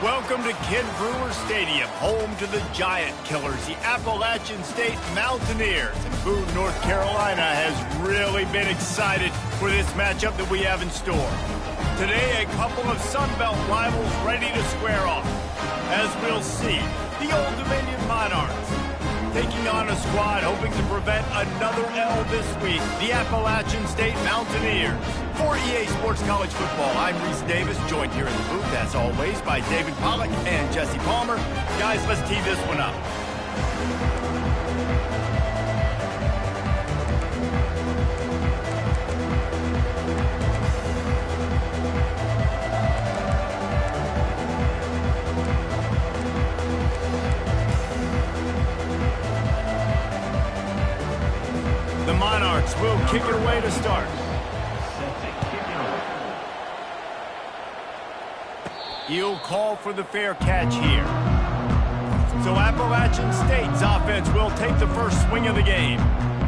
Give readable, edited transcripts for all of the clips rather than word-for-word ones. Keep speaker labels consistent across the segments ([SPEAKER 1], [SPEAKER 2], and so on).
[SPEAKER 1] Welcome to Ken Brewer Stadium, home to the Giant Killers, the Appalachian State Mountaineers. And Boone, North Carolina has really been excited for this matchup that we have in store. Today, a couple of Sun Belt rivals ready to square off. As we'll see, the Old Dominion Monarchs taking on a squad hoping to prevent another L this week, the Appalachian State Mountaineers. For EA Sports College Football, I'm Reese Davis, joined here in the booth, as always, by David Pollack and Jesse Palmer. Guys, let's tee this one up. The Monarchs will kick it away to start. He'll call for the fair catch here. So Appalachian State's offense will take the first swing of the game.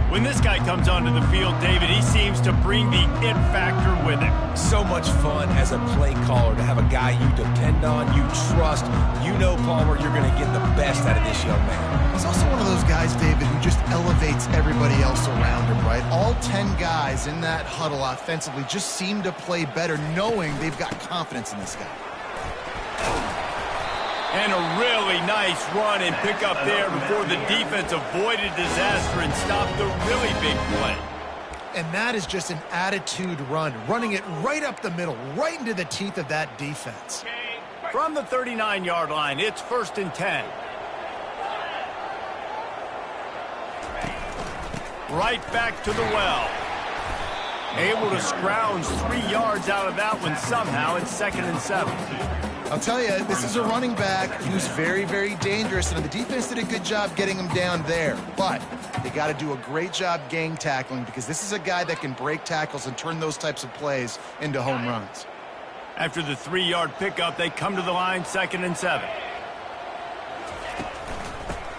[SPEAKER 1] When this guy comes onto the field, David, he seems to bring the it factor with him.
[SPEAKER 2] So much fun as a play caller to have a guy you depend on, you trust. You know, Palmer, you're going to get the best out of this young man.
[SPEAKER 3] He's also one of those guys, David, who just elevates everybody else around him, right? All 10 guys in that huddle offensively just seem to play better knowing they've got confidence in this guy.
[SPEAKER 1] And a really nice run and pick up there before the defense avoided disaster and stopped the really big play.
[SPEAKER 3] And that is just an attitude run, running it right up the middle, right into the teeth of that defense.
[SPEAKER 1] From the 39-yard line, it's 1st and 10. Right back to the well. Able to scrounge 3 yards out of that one somehow. It's 2nd and 7.
[SPEAKER 3] I'll tell you, this is a running back who's very, very dangerous, and the defense did a good job getting him down there. But they got to do a great job gang tackling because this is a guy that can break tackles and turn those types of plays into home runs.
[SPEAKER 1] After the 3-yard pickup, they come to the line, 2nd and 7.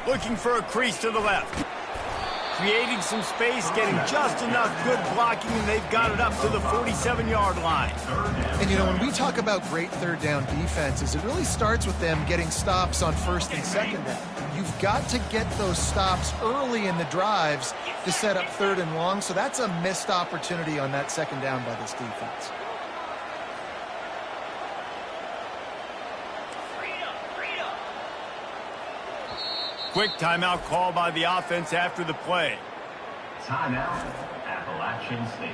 [SPEAKER 1] Looking for a crease to the left. Creating some space, getting just enough good blocking, and they've got it up to the 47-yard line.
[SPEAKER 3] And, you know, when we talk about great third down defenses, it really starts with them getting stops on 1st and 2nd down. You've got to get those stops early in the drives to set up 3rd and long, so that's a missed opportunity on that 2nd down by this defense.
[SPEAKER 1] Quick timeout call by the offense after the play.
[SPEAKER 4] Timeout, Appalachian State.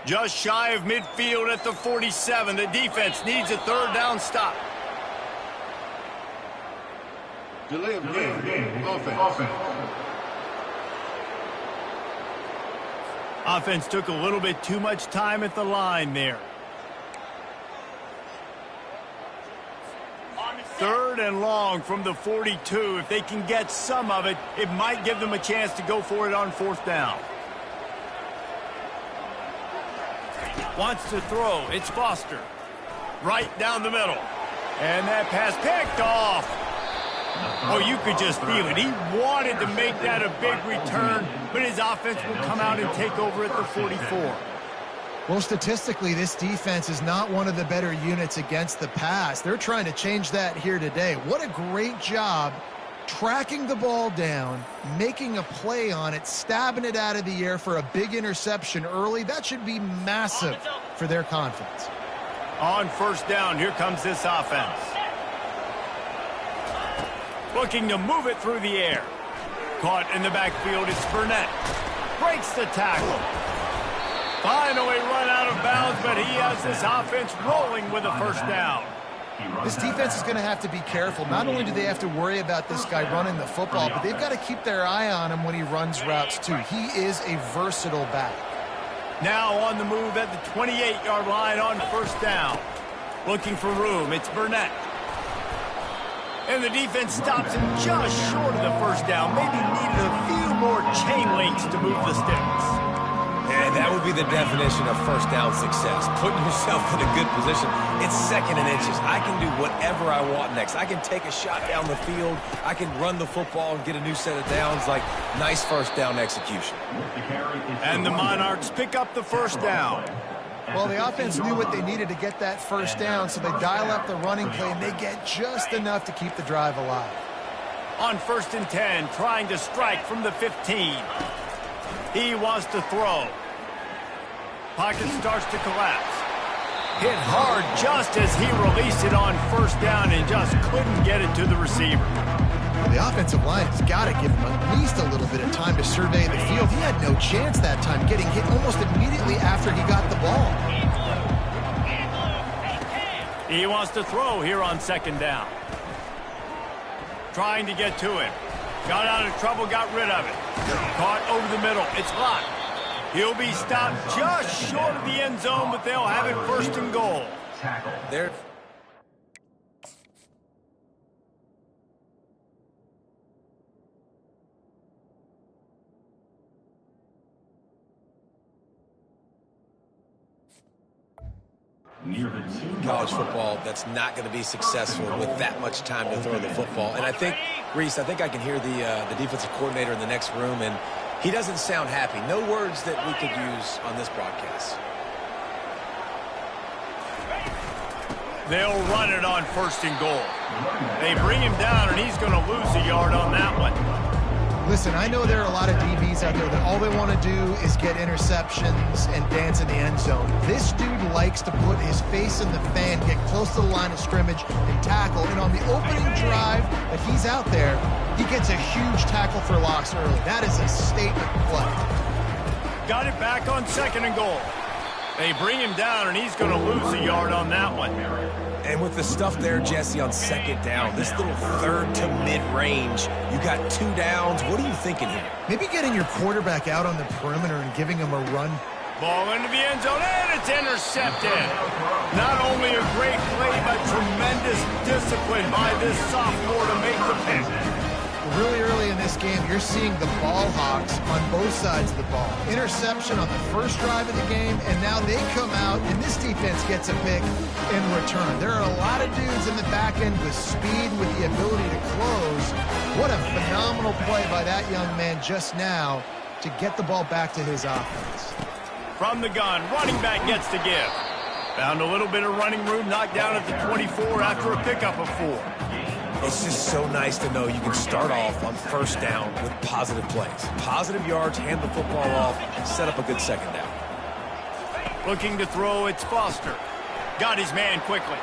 [SPEAKER 1] Just shy of midfield at the 47. The defense needs a 3rd down stop.
[SPEAKER 5] Delay of game. Offense.
[SPEAKER 1] Offense took a little bit too much time at the line there. 3rd and long from the 42. If they can get some of it, it might give them a chance to go for it on 4th down. Wants to throw. It's Foster. Right down the middle. And that pass picked off. Oh, you could just feel it. He wanted to make that a big return, but his offense will come out and take over at the 44.
[SPEAKER 3] Well, statistically, this defense is not one of the better units against the pass. They're trying to change that here today. What a great job tracking the ball down, making a play on it, stabbing it out of the air for a big interception early. That should be massive for their confidence.
[SPEAKER 1] On 1st down, here comes this offense. Looking to move it through the air. Caught in the backfield, it's Burnett. Breaks the tackle. Finally run out of bounds, but he has this offense rolling with a 1st down.
[SPEAKER 3] This defense is going to have to be careful. Not only do they have to worry about this guy running the football, but they've got to keep their eye on him when he runs routes too. He is a versatile back.
[SPEAKER 1] Now on the move at the 28-yard line on 1st down. Looking for room, it's Burnett. And the defense stops him just short of the 1st down. Maybe needed a few chain links to move the sticks.
[SPEAKER 2] And that would be the definition of first down success. Putting yourself in a good position. It's second and inches. I can do whatever I want next. I can take a shot down the field. I can run the football and get a new set of downs. Like, nice first down execution.
[SPEAKER 1] And the Monarchs pick up the first down.
[SPEAKER 3] Well, the offense knew what they needed to get that first down, so they dial up the running play, and they get just enough to keep the drive alive.
[SPEAKER 1] On 1st and 10, trying to strike from the 15. He wants to throw. Pocket starts to collapse. Hit hard just as he released it on first down and just couldn't get it to the receiver.
[SPEAKER 3] Well, the offensive line has got to give him at least a little bit of time to survey the field. He had no chance that time, getting hit almost immediately after he got the ball.
[SPEAKER 1] He wants to throw here on 2nd down. Trying to get to him. Got out of trouble, got rid of it. Caught over the middle. It's locked. He'll be stopped just short of the end zone, but they'll have it 1st and goal.
[SPEAKER 2] There. College football that's not going to be successful with that much time to throw the football. And I think, Reese, I think I can hear the defensive coordinator in the next room, and he doesn't sound happy. No words that we could use on this broadcast.
[SPEAKER 1] They'll run it on 1st and goal. They bring him down, and he's going to lose a yard on that one.
[SPEAKER 3] Listen, I know there are a lot of DBs out there that all they want to do is get interceptions and dance in the end zone. This dude likes to put his face in the fan, get close to the line of scrimmage, and tackle. And on the opening drive that he's out there, he gets a huge tackle for loss early. That is a statement play.
[SPEAKER 1] Got it back on 2nd and goal. They bring him down, and he's going to lose a yard on that one.
[SPEAKER 2] And with the stuff there, Jesse, on 2nd down, this little 3rd to mid-range, you got 2 downs. What are you thinking here?
[SPEAKER 3] Maybe getting your quarterback out on the perimeter and giving him a run.
[SPEAKER 1] Ball into the end zone, and it's intercepted. Not only a great play, but tremendous discipline by this sophomore to make the pick.
[SPEAKER 3] Really early in this game, you're seeing the ball hawks on both sides of the ball. Interception on the first drive of the game, and now they come out, and this defense gets a pick in return. There are a lot of dudes in the back end with speed, with the ability to close. What a phenomenal play by that young man just now to get the ball back to his offense.
[SPEAKER 1] From the gun, running back gets to give. Found a little bit of running room, knocked down at the 24 after a pickup of 4.
[SPEAKER 2] It's just so nice to know you can start off on 1st down with positive plays. Positive yards, hand the football off, set up a good 2nd down.
[SPEAKER 1] Looking to throw, it's Foster. Got his man quickly.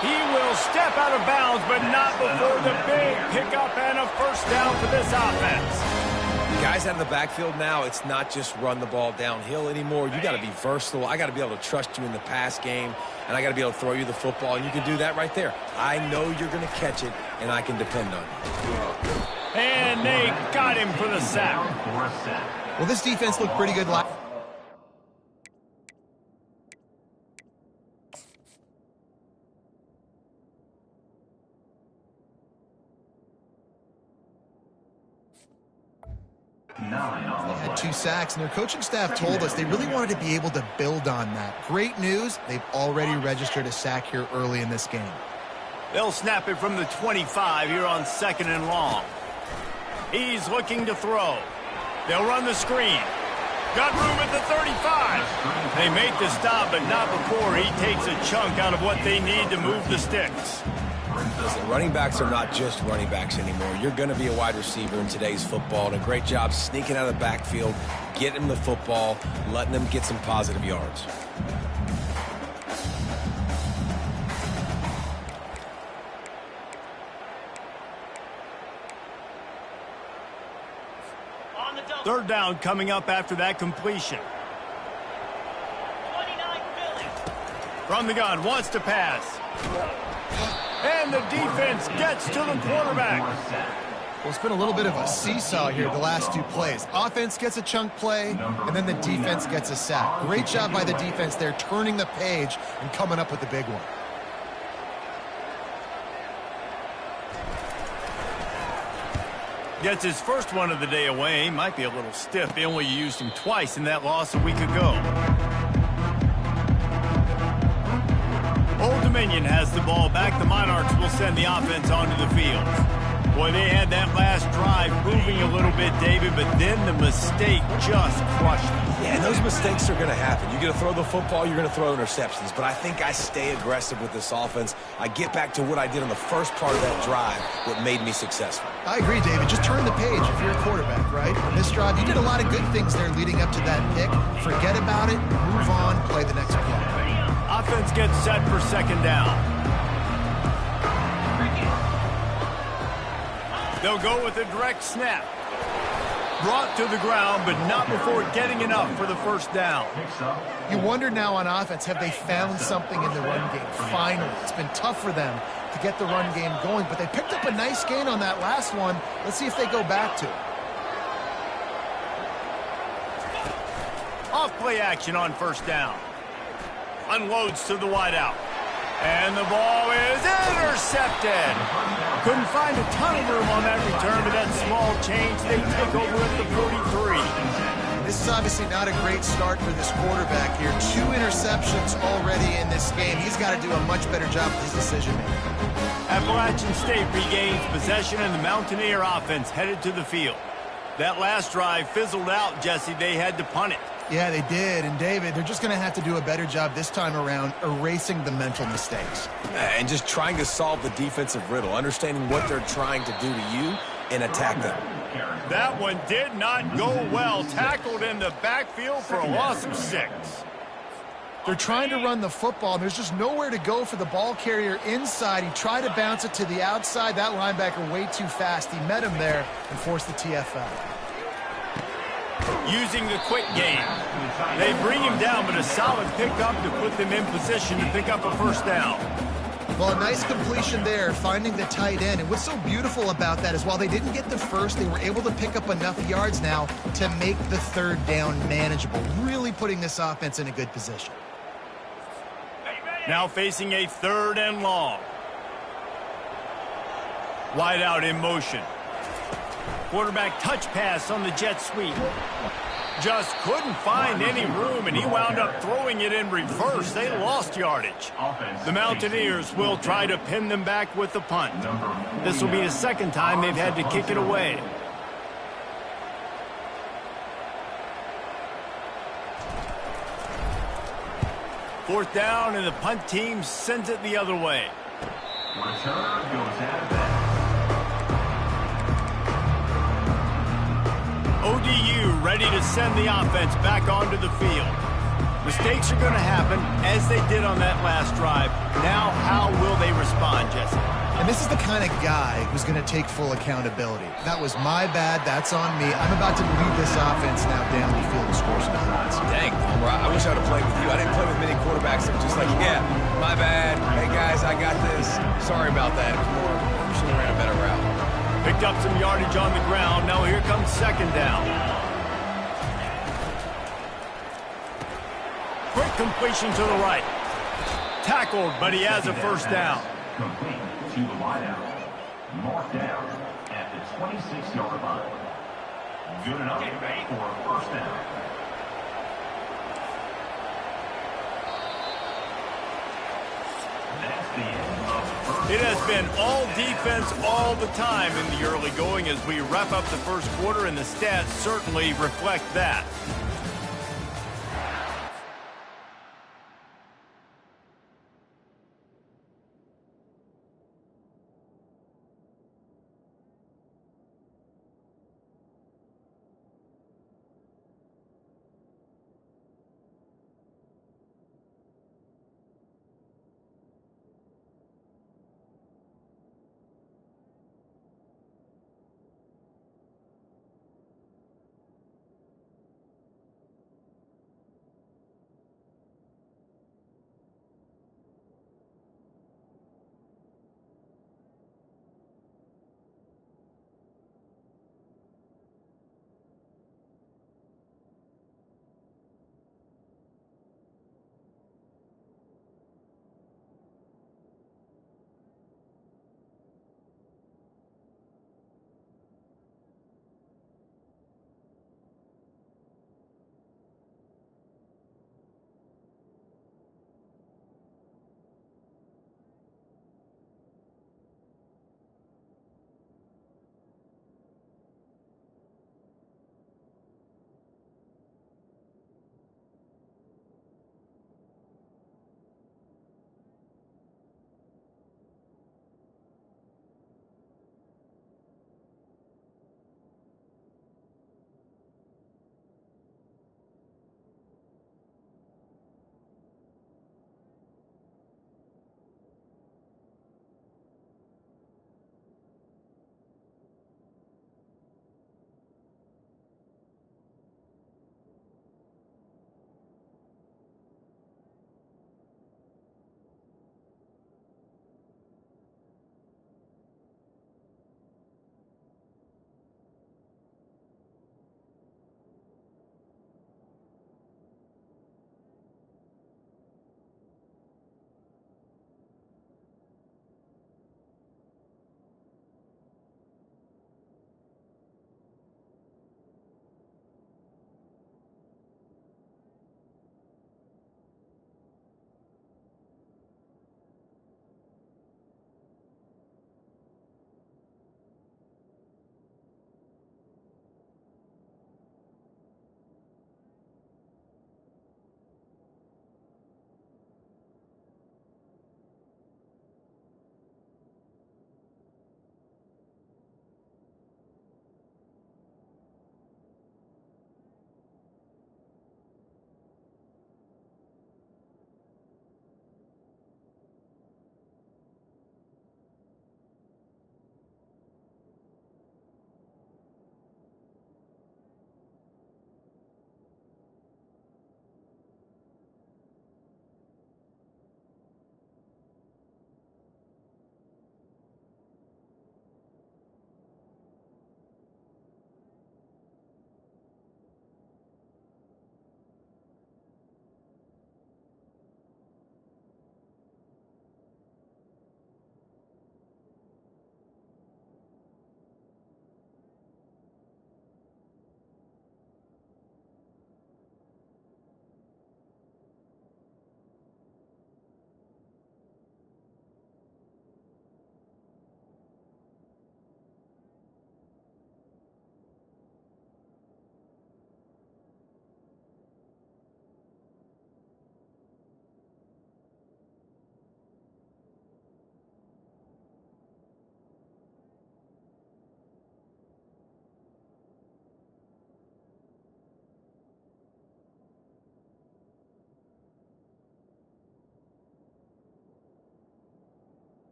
[SPEAKER 1] He will step out of bounds, but not before the big pickup and a 1st down for this offense.
[SPEAKER 2] Guys out of the backfield now, it's not just run the ball downhill anymore. You got to be versatile. I got to be able to trust you in the pass game, and I got to be able to throw you the football, and you can do that right there. I know you're going to catch it, and I can depend on you.
[SPEAKER 1] And they got him for the sack.
[SPEAKER 3] Well, this defense looked pretty good last. They had 2 sacks, and their coaching staff told us they really wanted to be able to build on that. Great news, they've already registered a sack here early in this game.
[SPEAKER 1] They'll snap it from the 25 here on 2nd and long. He's looking to throw. They'll run the screen. Got room at the 35. They make the stop, but not before he takes a chunk out of what they need to move the sticks.
[SPEAKER 2] Listen, running backs are not just running backs anymore. You're going to be a wide receiver in today's football, and a great job sneaking out of the backfield, getting them the football, letting them get some positive yards.
[SPEAKER 1] Third down coming up after that completion. From the gun, wants to pass. And the defense gets to the quarterback.
[SPEAKER 3] Well, it's been a little bit of a seesaw here the last 2 plays. Offense gets a chunk play, and then the defense gets a sack. Great job by the defense there, turning the page and coming up with the big one.
[SPEAKER 1] Gets his first one of the day away. Might be a little stiff. They only used him twice in that loss a week ago. Old Dominion has the ball back. The Monarchs will send the offense onto the field. Boy, they had that last drive moving a little bit, David, but then the mistake just crushed them.
[SPEAKER 2] Yeah, and those mistakes are going to happen. You're going to throw the football, you're going to throw interceptions. But I think I stay aggressive with this offense. I get back to what I did on the first part of that drive, what made me successful.
[SPEAKER 3] I agree, David. Just turn the page if you're a quarterback, right? On this drive, you did a lot of good things there leading up to that pick. Forget about it, move on, play the next play.
[SPEAKER 1] Offense gets set for second down. They'll go with a direct snap. Brought to the ground, but not before getting enough for the first down.
[SPEAKER 3] You wonder now on offense, have they found something in the run game? Finally, it's been tough for them to get the run game going, but they picked up a nice gain on that last one. Let's see if they go back to it.
[SPEAKER 1] Off play action on first down. Unloads to the wideout. And the ball is intercepted. Couldn't find a ton of room on that return, but that small change, they take over at the 43.
[SPEAKER 3] This is obviously not a great start for this quarterback here. 2 interceptions already in this game. He's got to do a much better job with his decision-making.
[SPEAKER 1] Appalachian State regains possession, and the Mountaineer offense headed to the field. That last drive fizzled out, Jesse. They had to punt it.
[SPEAKER 3] Yeah, they did. And, David, they're just going to have to do a better job this time around erasing the mental mistakes.
[SPEAKER 2] And just trying to solve the defensive riddle, understanding what they're trying to do to you and attack them.
[SPEAKER 1] That one did not go well. Tackled in the backfield for a loss of 6.
[SPEAKER 3] They're trying to run the football, and there's just nowhere to go for the ball carrier inside. He tried to bounce it to the outside. That linebacker way too fast. He met him there and forced the TFL.
[SPEAKER 1] Using the quick game. They bring him down, but a solid pickup to put them in position to pick up a first down.
[SPEAKER 3] Well, a nice completion there, finding the tight end. And what's so beautiful about that is while they didn't get the first, they were able to pick up enough yards now to make the third down manageable, really putting this offense in a good position.
[SPEAKER 1] Now facing a 3rd and long. Wide out in motion. Quarterback touch pass on the jet sweep. Just couldn't find any room, and he wound up throwing it in reverse. They lost yardage. The Mountaineers will try to pin them back with the punt. This will be the second time they've had to kick it away. Fourth down, and the punt team sends it the other way.
[SPEAKER 4] Returner goes out of bounds.
[SPEAKER 1] ODU ready to send the offense back onto the field. Mistakes are going to happen, as they did on that last drive. Now, how will they respond, Jesse?
[SPEAKER 3] And this is the kind of guy who's going to take full accountability. That was my bad. That's on me. I'm about to lead this offense now down the field and score some points.
[SPEAKER 2] Dang, Homer, I wish I would have played with you. I didn't play with many quarterbacks that were just like, yeah, my bad. Hey, guys, I got this. Sorry about that. It was more, should have ran a better route.
[SPEAKER 1] Picked up some yardage on the ground. Now here comes second down. Quick completion to the right. Tackled, but he has a first down.
[SPEAKER 4] Complete to the wideout. Marked down at the 26-yard line. Good enough for a first down. That's the end of the first.
[SPEAKER 1] It has been all defense all the time in the early going as we wrap up the first quarter, and the stats certainly reflect that.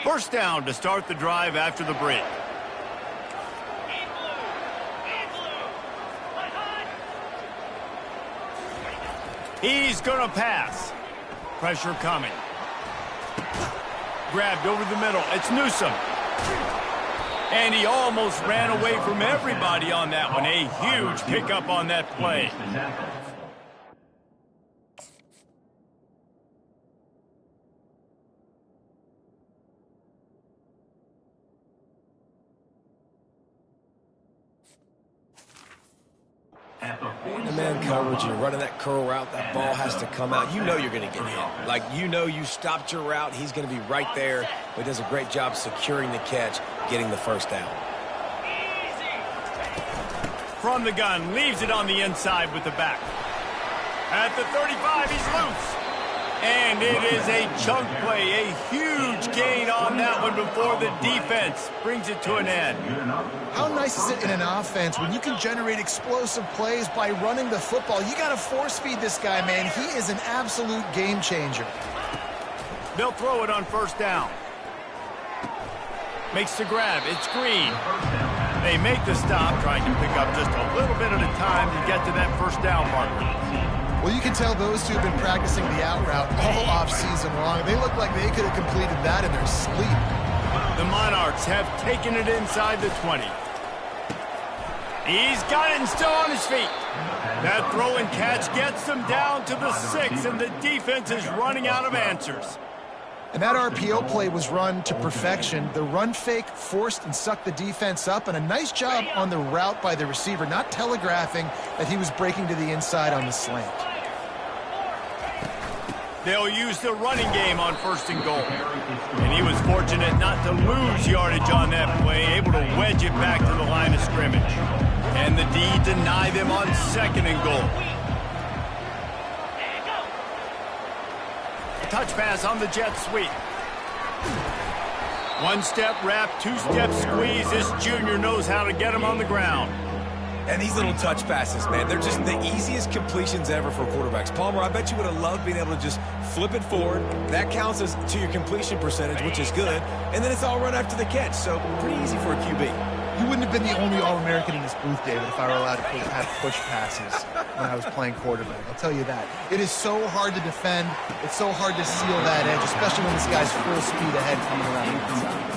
[SPEAKER 1] First down to start the drive after the break. He's going to pass. Pressure coming. Grabbed over the middle. It's Newsome. And he almost ran away from everybody on that one. A huge pickup on that play.
[SPEAKER 2] Man coverage, you're running that curl route, that ball has to come out. You know you're going to get hit. Like, you know you stopped your route, he's going to be right there. But he does a great job securing the catch, getting the first down.
[SPEAKER 1] From the gun, leaves it on the inside with the back. At the 35, he's loose. And it is a chunk play, a huge gain on that one before the defense brings it to an end.
[SPEAKER 3] How nice is it in an offense when you can generate explosive plays by running the football? You got to force feed this guy, man. He is an absolute game changer.
[SPEAKER 1] They'll throw it on first down. Makes the grab. It's Green. They make the stop, trying to pick up just a little bit at a time to get to that first down marker.
[SPEAKER 3] Well, you can tell those two have been practicing the out route all off-season long. They look like they could have completed that in their sleep.
[SPEAKER 1] The Monarchs have taken it inside the 20. He's got it and still on his feet. That throw and catch gets them down to the 6, and the defense is running out of answers.
[SPEAKER 3] And that RPO play was run to perfection. The run fake forced and sucked the defense up, and a nice job on the route by the receiver, not telegraphing that he was breaking to the inside on the slant.
[SPEAKER 1] They'll use the running game on first and goal. And he was fortunate not to lose yardage on that play, able to wedge it back to the line of scrimmage. And the D deny them on second and goal. Touch pass on the jet sweep. One-step wrap, two-step squeeze. This junior knows how to get him on the ground.
[SPEAKER 2] And these little touch passes, man, they're just the easiest completions ever for quarterbacks. Palmer, I bet you would have loved being able to just flip it forward. That counts as to your completion percentage, which is good. And then it's all run after the catch, so pretty easy for a QB.
[SPEAKER 3] You wouldn't have been the only All-American in this booth, David, if I were allowed to have push passes when I was playing quarterback. I'll tell you that. It is so hard to defend. It's so hard to seal that edge, especially when this guy's full speed ahead coming around the inside.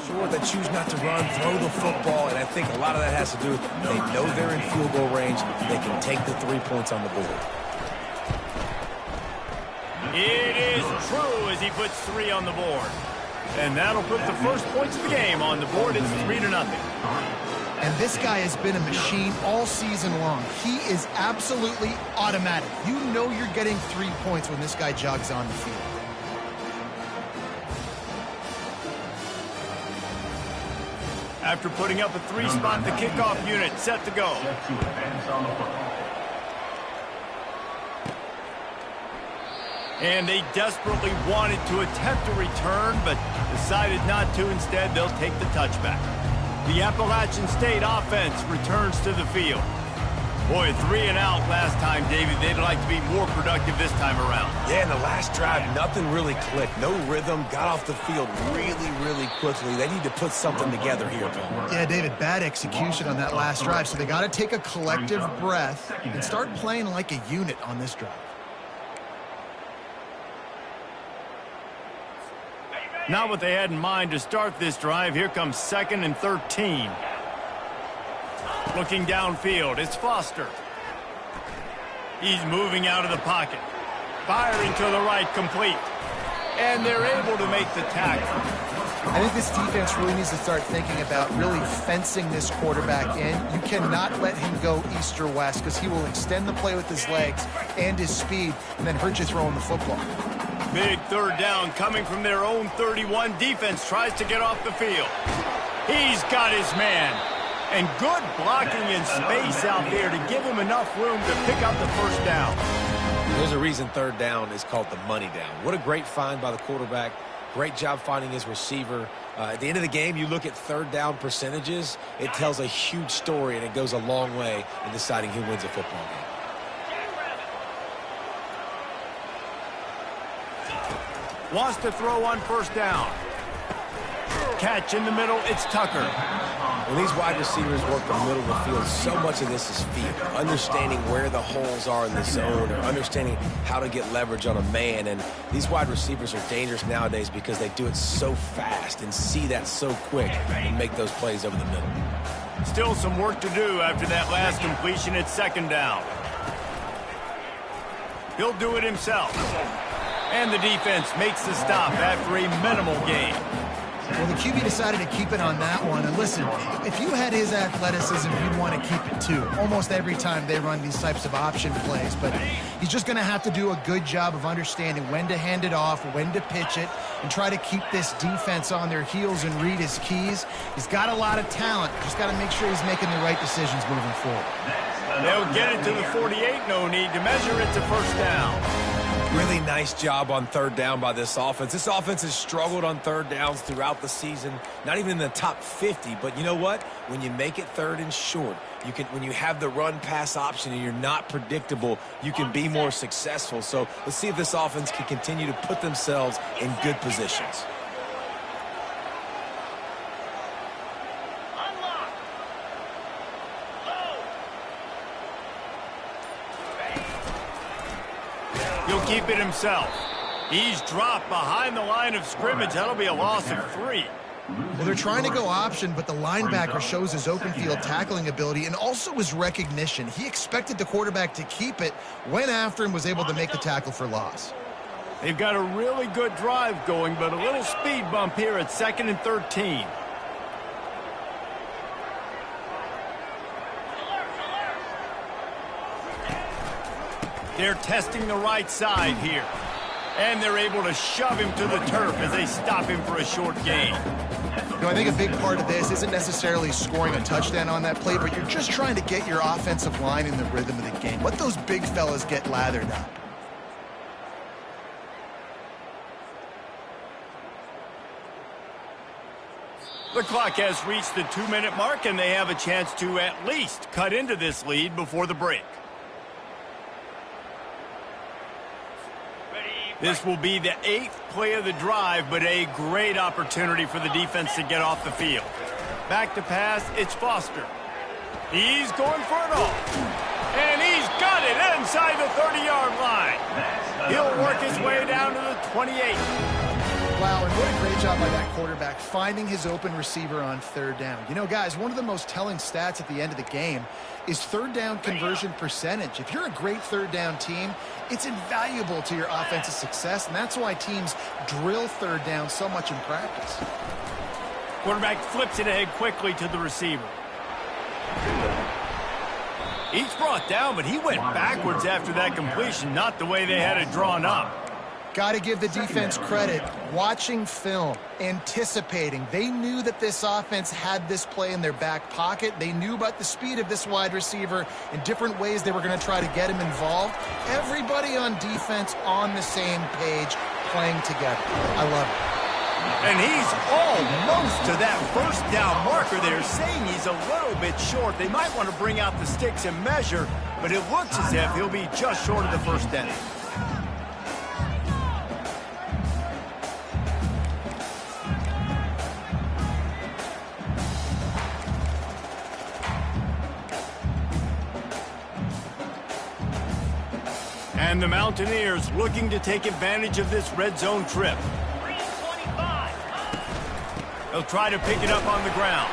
[SPEAKER 2] Sure, they choose not to run, throw the football, and I think a lot of that has to do with they know they're in field goal range. They can take the 3 points on the board.
[SPEAKER 1] It is true as he puts 3 on the board. And that'll put the first points of the game on the board. It's 3-0.
[SPEAKER 3] And this guy has been a machine all season long. He is absolutely automatic. You know you're getting 3 points when this guy jogs on the field.
[SPEAKER 1] After putting up a 3-spot, the kickoff unit set to go. And they desperately wanted to attempt a return, but decided not to. Instead, they'll take the touchback. The Appalachian State offense returns to the field. Boy, 3 and out last time, David. They'd like to be more productive this time around.
[SPEAKER 2] Yeah, in the last drive, nothing really clicked. No rhythm, got off the field really, really quickly. They need to put something together here, Palmer.
[SPEAKER 3] Yeah, David, bad execution on that last drive, so they got to take a collective breath and start playing like a unit on this drive.
[SPEAKER 1] Not what they had in mind to start this drive. Here comes 2nd and 13. Looking downfield, it's Foster. He's moving out of the pocket. Firing to the right, complete. And they're able to make the tackle.
[SPEAKER 3] I think this defense really needs to start thinking about really fencing this quarterback in. You cannot let him go east or west because he will extend the play with his legs and his speed and then hurt you throwing the football.
[SPEAKER 1] Big third down coming from their own 31. Defense tries to get off the field. He's got his man. And good blocking in space out there to give him enough room to pick up the first down.
[SPEAKER 2] There's a reason third down is called the money down. What a great find by the quarterback. Great job finding his receiver. At the end of the game, you look at third down percentages. It tells a huge story, and it goes a long way in deciding who wins a football game.
[SPEAKER 1] Wants to throw on first down. Catch in the middle, it's Tucker.
[SPEAKER 2] When these wide receivers work the middle of the field, so much of this is feel. Understanding where the holes are in the zone, or understanding how to get leverage on a man. And these wide receivers are dangerous nowadays because they do it so fast and see that so quick and make those plays over the middle.
[SPEAKER 1] Still some work to do after that last completion at second down. He'll do it himself. And the defense makes the stop after a minimal gain.
[SPEAKER 3] Well, the QB decided to keep it on that one. And listen, if you had his athleticism, you'd want to keep it too. Almost every time they run these types of option plays. But he's just going to have to do a good job of understanding when to hand it off, when to pitch it, and try to keep this defense on their heels and read his keys. He's got a lot of talent. Just got to make sure he's making the right decisions moving forward.
[SPEAKER 1] They'll get it to the 48. No need to measure. It's a first down.
[SPEAKER 2] Really nice job on third down by this offense. This offense has struggled on third downs throughout the season. Not even in the top 50, but you know what? When you make it third and short, when you have the run-pass option and you're not predictable, you can be more successful. So let's see if this offense can continue to put themselves in good positions.
[SPEAKER 1] He'll keep it himself. He's dropped behind the line of scrimmage. That'll be a loss of 3.
[SPEAKER 3] Well, they're trying to go option, but the linebacker shows his open field tackling ability and also his recognition. He expected the quarterback to keep it, went after him, was able to make the tackle for loss.
[SPEAKER 1] They've got a really good drive going, but a little speed bump here at 2nd and 13. They're testing the right side here. And they're able to shove him to the turf as they stop him for a short gain.
[SPEAKER 3] You know, I think a big part of this isn't necessarily scoring a touchdown on that play, but you're just trying to get your offensive line in the rhythm of the game. Let those big fellas get lathered up.
[SPEAKER 1] The clock has reached the 2-minute mark, and they have a chance to at least cut into this lead before the break. This will be the 8th play of the drive, but a great opportunity for the defense to get off the field. Back to pass, it's Foster. He's going for it all. And he's got it inside the 30-yard line. He'll work his way down to the 28.
[SPEAKER 3] Wow, and what a great job by that quarterback finding his open receiver on third down. You know, guys, one of the most telling stats at the end of the game is third down conversion percentage. If you're a great third down team, it's invaluable to your offensive success, and that's why teams drill third down so much in practice.
[SPEAKER 1] Quarterback flips it ahead quickly to the receiver. He's brought down, but he went backwards after that completion, not the way they had it drawn up.
[SPEAKER 3] Got to give the defense credit. Watching film, anticipating. They knew that this offense had this play in their back pocket. They knew about the speed of this wide receiver and different ways they were going to try to get him involved. Everybody on defense on the same page, playing together. I love it.
[SPEAKER 1] And he's almost to that first down marker. They're saying he's a little bit short. They might want to bring out the sticks and measure, but it looks as if he'll be just short of the first down. And the Mountaineers looking to take advantage of this red zone trip. They'll try to pick it up on the ground.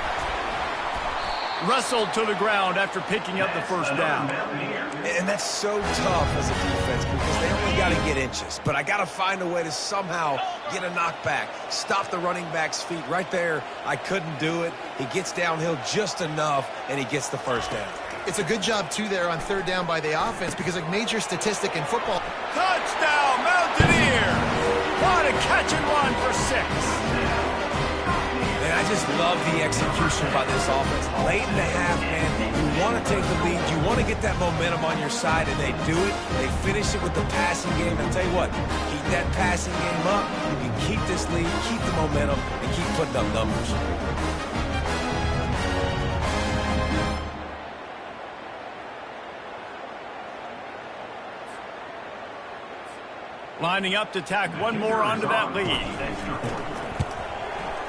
[SPEAKER 1] Wrestled to the ground after picking up the first down.
[SPEAKER 2] And that's so tough as a defense because they only got to get inches. But I got to find a way to somehow get a knockback, stop the running back's feet. Right there, I couldn't do it. He gets downhill just enough, and he gets the first down.
[SPEAKER 3] It's a good job, too, there on third down by the offense because a major statistic in football.
[SPEAKER 1] Touchdown, Mountaineers! What a catch and run for 6.
[SPEAKER 2] And I just love the execution by this offense. Late in the half, man, you want to take the lead. You want to get that momentum on your side, and they do it. They finish it with the passing game. I'll tell you what, keep that passing game up. You can keep this lead, keep the momentum, and keep putting up numbers.
[SPEAKER 1] Lining up to tack one more onto that lead.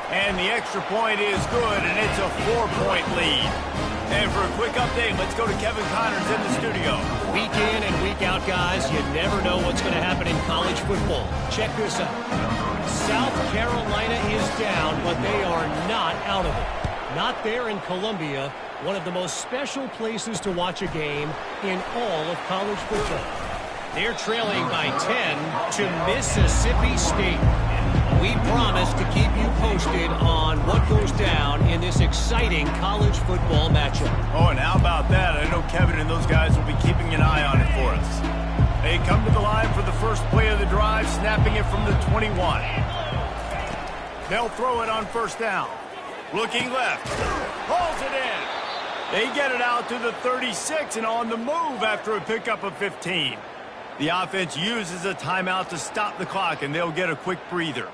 [SPEAKER 1] And the extra point is good, and it's a 4-point lead. And for a quick update, let's go to Kevin Connors in the studio.
[SPEAKER 6] Week in and week out, guys, you never know what's going to happen in college football. Check this out. South Carolina is down, but they are not out of it. Not there in Columbia, one of the most special places to watch a game in all of college football. They're trailing by 10 to Mississippi State. We promise to keep you posted on what goes down in this exciting college football matchup.
[SPEAKER 1] Oh, and how about that? I know Kevin and those guys will be keeping an eye on it for us. They come to the line for the first play of the drive, snapping it from the 21. They'll throw it on first down. Looking left. Pulls it in. They get it out to the 36 and on the move after a pickup of 15. The offense uses a timeout to stop the clock, and they'll get a quick breather.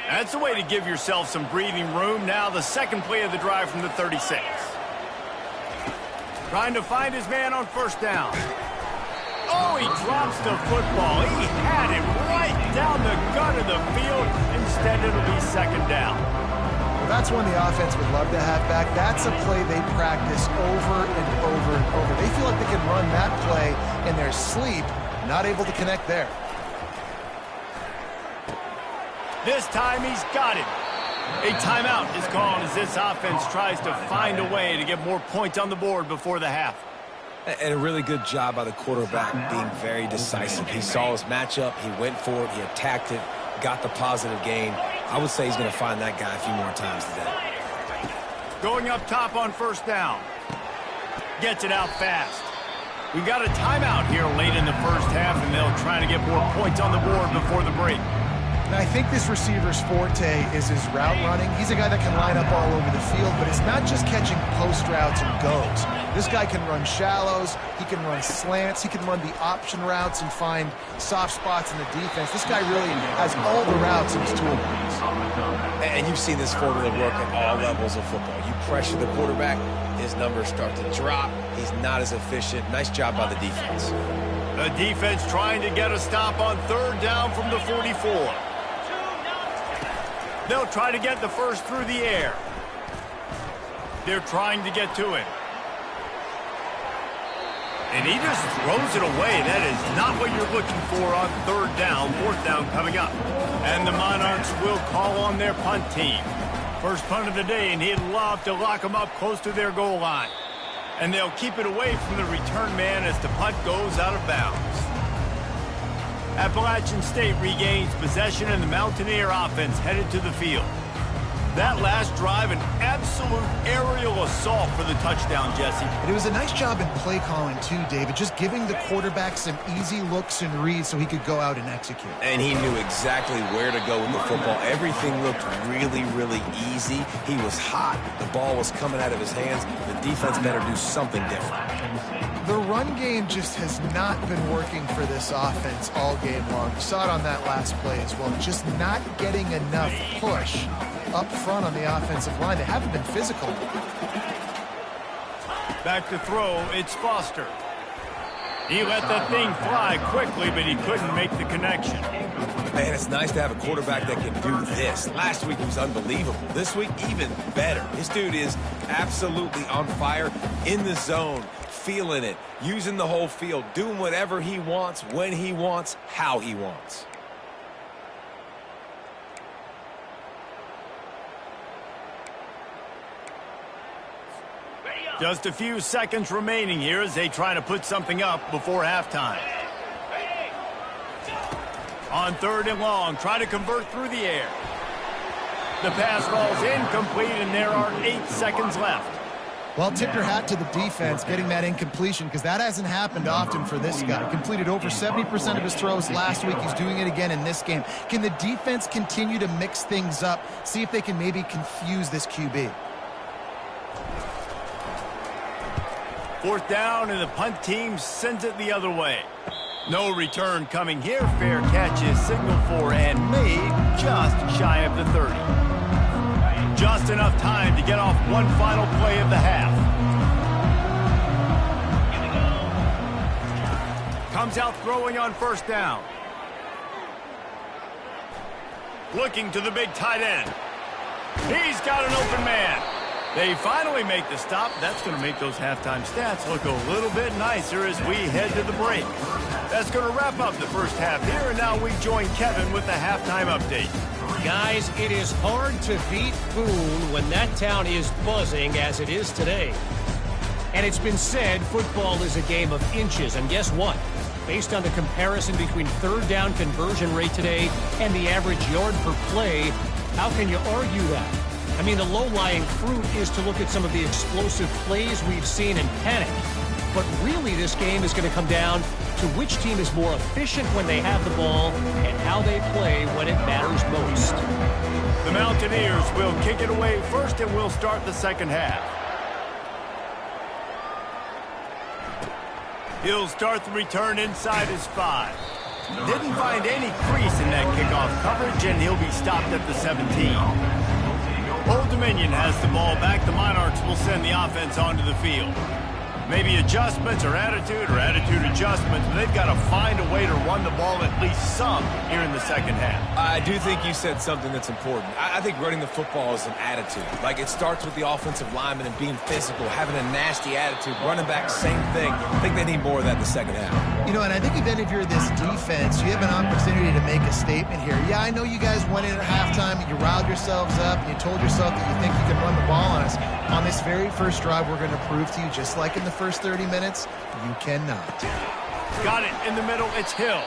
[SPEAKER 1] That's the way to give yourself some breathing room. Now the second play of the drive from the 36. Trying to find his man on first down. Oh, he drops the football. He had it right down the gut of the field. Instead, it'll be second down.
[SPEAKER 3] Well, that's one the offense would love to have back. That's a play they practice over and over and over. They feel like they can run that play in their sleep, not able to connect there.
[SPEAKER 1] This time he's got it. A timeout is called as this offense tries to find a way to get more points on the board before the half.
[SPEAKER 2] And a really good job by the quarterback being very decisive. He saw his matchup, he went for it, he attacked it, got the positive gain. I would say he's going to find that guy a few more times today.
[SPEAKER 1] Going up top on first down. Gets it out fast. We've got a timeout here late in the first half, and they'll try to get more points on the board before the break.
[SPEAKER 3] And I think this receiver's forte is his route running. He's a guy that can line up all over the field, but it's not just catching post routes and goes. This guy can run shallows, he can run slants, he can run the option routes and find soft spots in the defense. This guy really has all the routes in his toolbox.
[SPEAKER 2] And you've seen this formula work at all levels of football. You pressure the quarterback, his numbers start to drop. He's not as efficient. Nice job by the defense.
[SPEAKER 1] The defense trying to get a stop on third down from the 44. They'll try to get the first through the air. They're trying to get to it. And he just throws it away. That is not what you're looking for on third down. Fourth down coming up. And the Monarchs will call on their punt team. First punt of the day, and he'd love to lock them up close to their goal line. And they'll keep it away from the return man as the punt goes out of bounds. Appalachian State regains possession, and the Mountaineer offense headed to the field. That last drive, an absolute aerial assault for the touchdown, Jesse.
[SPEAKER 3] And it was a nice job in play calling too, David, just giving the quarterback some easy looks and reads so he could go out and execute.
[SPEAKER 2] And he knew exactly where to go with the football. Everything looked really, really easy. He was hot. The ball was coming out of his hands. The defense better do something different.
[SPEAKER 3] The run game just has not been working for this offense all game long. You saw it on that last play as well. Just not getting enough push up front on the offensive line. They haven't been physical.
[SPEAKER 1] Back to throw, it's Foster. He let that thing fly quickly, but he couldn't make the connection.
[SPEAKER 2] Man, it's nice to have a quarterback that can do this. Last week he was unbelievable. This week, even better. This dude is absolutely on fire, in the zone, feeling it, using the whole field, doing whatever he wants, when he wants, how he wants.
[SPEAKER 1] Just a few seconds remaining here as they try to put something up before halftime. On third and long, try to convert through the air. The pass falls incomplete, and there are 8 seconds left.
[SPEAKER 3] Well, tip your hat to the defense getting that incompletion, because that hasn't happened often for this guy. Completed over 70% of his throws last week. He's doing it again in this game. Can the defense continue to mix things up, see if they can maybe confuse this QB?
[SPEAKER 1] Fourth down, and the punt team sends it the other way. No return coming here. Fair catch is signaled for and made just shy of the 30. Just enough time to get off one final play of the half. Comes out throwing on first down. Looking to the big tight end. He's got an open man. They finally make the stop. That's going to make those halftime stats look a little bit nicer as we head to the break. That's going to wrap up the first half here, and now we join Kevin with the halftime update.
[SPEAKER 6] Guys, it is hard to beat Boone when that town is buzzing as it is today. And it's been said football is a game of inches, and guess what? Based on the comparison between third down conversion rate today and the average yard per play, how can you argue that? I mean, the low-lying fruit is to look at some of the explosive plays we've seen and panic. But really, this game is going to come down to which team is more efficient when they have the ball and how they play when it matters most.
[SPEAKER 1] The Mountaineers will kick it away first, and we'll start the second half. He'll start the return inside his 5. Didn't find any crease in that kickoff coverage, and he'll be stopped at the 17. Old Dominion has the ball back. The Monarchs will send the offense onto the field. Maybe adjustments or attitude adjustments, but they've got to find a way to run the ball at least some here in the second half.
[SPEAKER 2] I do think you said something that's important. I think running the football is an attitude. Like, it starts with the offensive lineman and being physical, having a nasty attitude. Running back, same thing. I think they need more of that in the second half.
[SPEAKER 3] You know, and I think even if you're this defense, you have an opportunity to make a statement here. Yeah, I know you guys went in at halftime and you riled yourselves up and you told yourself that you think you can run the ball on us. On this very first drive, we're going to prove to you, just like in the first 30 minutes, you cannot.
[SPEAKER 1] Got it in the middle. It's Hill.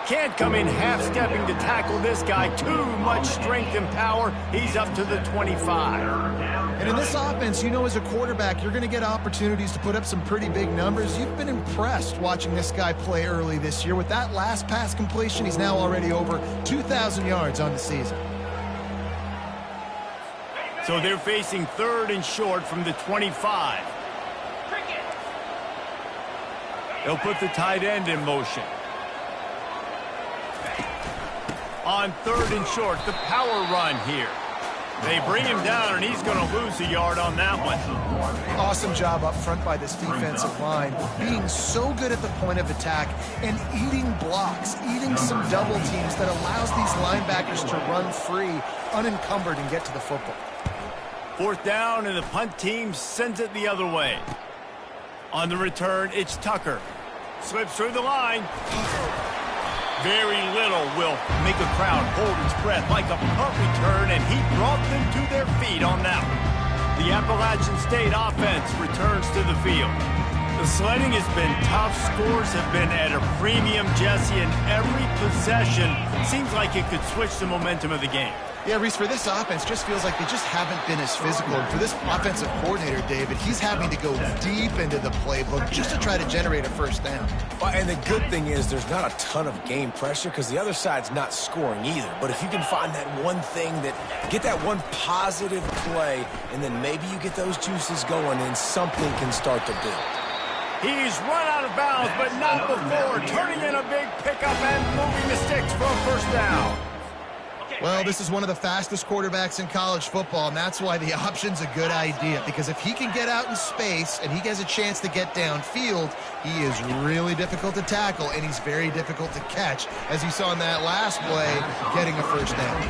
[SPEAKER 1] Can't come in half-stepping to tackle this guy. Too much strength and power. He's up to the 25.
[SPEAKER 3] And in this offense, you know, as a quarterback, you're going to get opportunities to put up some pretty big numbers. You've been impressed watching this guy play early this year. With that last pass completion, he's now already over 2,000 yards on the season.
[SPEAKER 1] So they're facing third and short from the 25. They'll put the tight end in motion. On third and short, the power run here. They bring him down, and he's going to lose a yard on that one.
[SPEAKER 3] Awesome job up front by this defensive line, being so good at the point of attack and eating blocks, eating some double teams that allows these linebackers to run free, unencumbered, and get to the football.
[SPEAKER 1] Fourth down, and the punt team sends it the other way. On the return, it's Tucker. Slips through the line. Very little will make a crowd hold its breath like a punt return, and he brought them to their feet on that one. The Appalachian State offense returns to the field. The sledding has been tough. Scores have been at a premium, Jesse, and every possession seems like it could switch the momentum of the game.
[SPEAKER 3] Yeah, Reese, for this offense, just feels like they just haven't been as physical. And for this offensive coordinator, David, he's having to go deep into the playbook just to try to generate a first down.
[SPEAKER 2] And the good thing is there's not a ton of game pressure because the other side's not scoring either. But if you can find that one thing, get that one positive play, and then maybe you get those juices going and something can start to build.
[SPEAKER 1] He's run out of bounds, but not before turning in a big pickup and moving the sticks for a first down.
[SPEAKER 3] Well, this is one of the fastest quarterbacks in college football, and that's why the option's a good idea. Because if he can get out in space and he has a chance to get downfield, he is really difficult to tackle, and he's very difficult to catch, as you saw in that last play, getting a first down.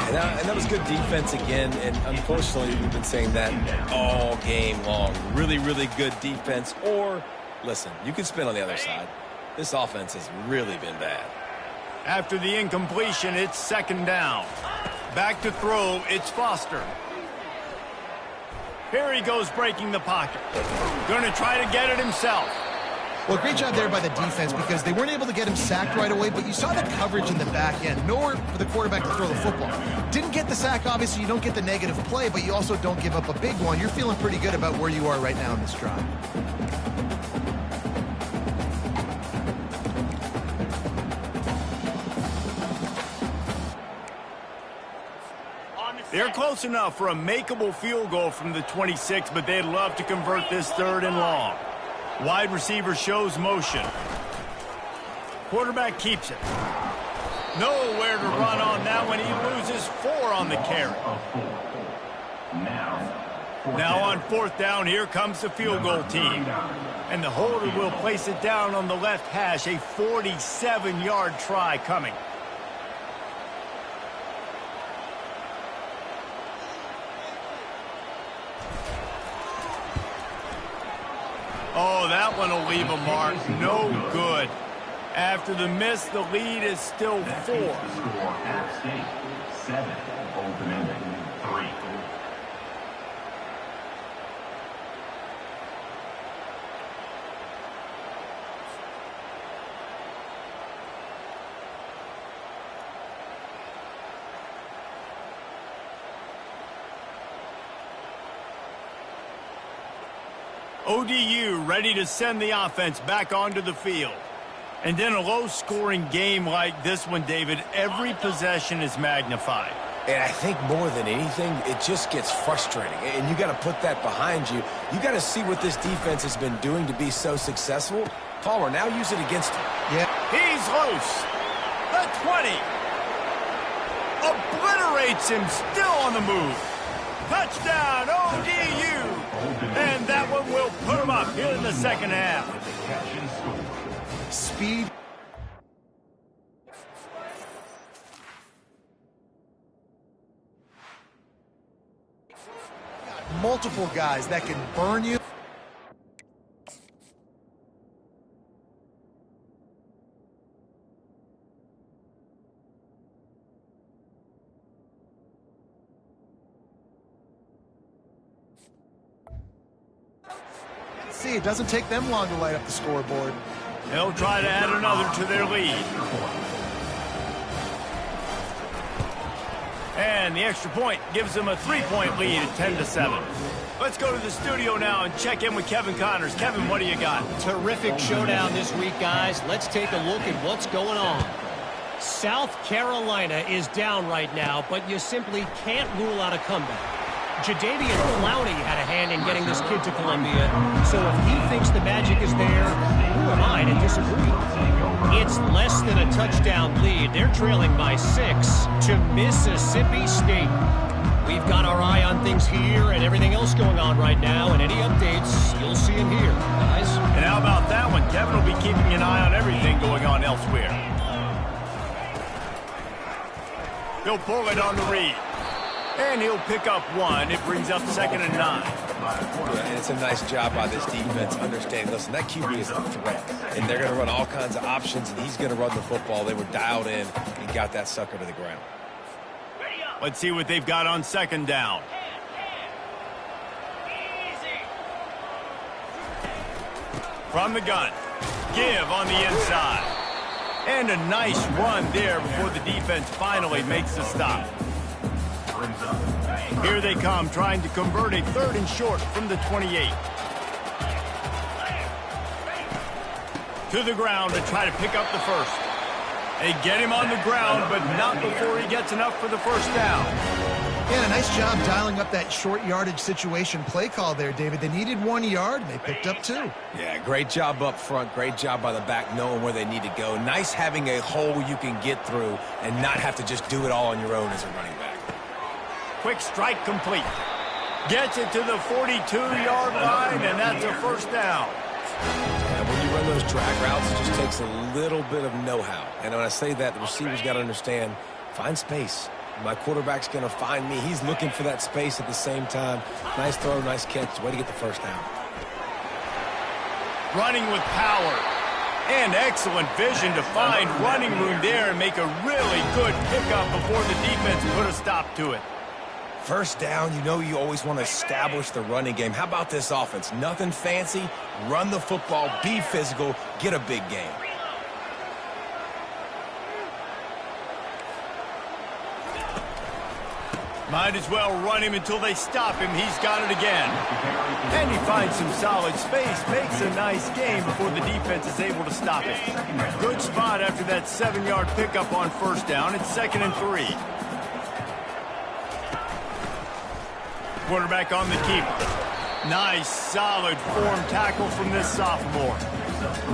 [SPEAKER 2] And that was good defense again, and unfortunately, we've been saying that all game long. Really, really good defense. Or, listen, you can spin on the other side. This offense has really been bad.
[SPEAKER 1] After the incompletion, it's second down. Back to throw, it's Foster. Here he goes breaking the pocket. Going to try to get it himself.
[SPEAKER 3] Well, great job there by the defense because they weren't able to get him sacked right away, but you saw the coverage in the back end. Nowhere for the quarterback to throw the football. Didn't get the sack, obviously. You don't get the negative play, but you also don't give up a big one. You're feeling pretty good about where you are right now in this drive.
[SPEAKER 1] They're close enough for a makeable field goal from the 26, but they'd love to convert this 3rd and long. Wide receiver shows motion. Quarterback keeps it. Nowhere to run on that one. He loses 4 on the carry. Now on 4th down, here comes the field goal team. And the holder will place it down on the left hash. A 47-yard try coming. Oh, that one will leave a mark. No good. After the miss, the lead is still 4.
[SPEAKER 4] Score App State 7, open ending 3.
[SPEAKER 1] ODU ready to send the offense back onto the field. And in a low-scoring game like this one, David, every possession is magnified.
[SPEAKER 2] And I think more than anything, it just gets frustrating. And you got to put that behind you. You got to see what this defense has been doing to be so successful. Palmer, now use it against him.
[SPEAKER 3] Yeah.
[SPEAKER 1] He's loose. The 20. Obliterates him, still on the move. Touchdown, ODU. And that one will put him up here in the second half.
[SPEAKER 3] Speed. Multiple guys that can burn you. See, it doesn't take them long to light up the scoreboard.
[SPEAKER 1] They'll try to add another to their lead. And the extra point gives them a 3-point lead at 10-7. Let's go to the studio now and check in with Kevin Connors. Kevin, what do you got?
[SPEAKER 6] Terrific showdown this week, guys. Let's take a look at what's going on. South Carolina is down right now, but you simply can't rule out a comeback. Jadeveon Clowney had a hand in getting this kid to Columbia, so if he thinks the magic is there, who am I to disagree? It's less than a touchdown lead. They're trailing by 6 to Mississippi State. We've got our eye on things here and everything else going on right now, and any updates, you'll see them here, guys.
[SPEAKER 1] And how about that one? Kevin will be keeping an eye on everything going on elsewhere. He'll pull it on the read. And he'll pick up 1. It brings up 2nd and 9.
[SPEAKER 2] Yeah, and it's a nice job by this defense understanding, listen, that QB is a threat. And they're going to run all kinds of options, and he's going to run the football. They were dialed in and got that sucker to the ground.
[SPEAKER 1] Let's see what they've got on 2nd down. From the gun. Give on the inside. And a nice run there before the defense finally makes the stop. Here they come, trying to convert a 3rd and short from the 28. To the ground to try to pick up the first. They get him on the ground, but not before he gets enough for the first down.
[SPEAKER 3] Yeah, a nice job dialing up that short yardage situation play call there, David. They needed 1 yard, and they picked up 2.
[SPEAKER 2] Yeah, great job up front. Great job by the back knowing where they need to go. Nice having a hole you can get through and not have to just do it all on your own as a running back.
[SPEAKER 1] Quick strike complete. Gets it to the 42-yard line, and that's a first down.
[SPEAKER 2] Yeah, when you run those drag routes, it just takes a little bit of know-how. And when I say that, the receiver's got to understand, find space. My quarterback's going to find me. He's looking for that space at the same time. Nice throw, nice catch. Way to get the first down.
[SPEAKER 1] Running with power. And excellent vision to find running room there and make a really good pickup before the defense put a stop to it.
[SPEAKER 2] First down, you know you always want to establish the running game. How about this offense? Nothing fancy. Run the football, be physical, get a big game.
[SPEAKER 1] Might as well run him until they stop him. He's got it again. And he finds some solid space, makes a nice game before the defense is able to stop it. Good spot after that 7-yard pickup on first down. It's 2nd and 3. Quarterback on the keeper. Nice, solid form tackle from this sophomore.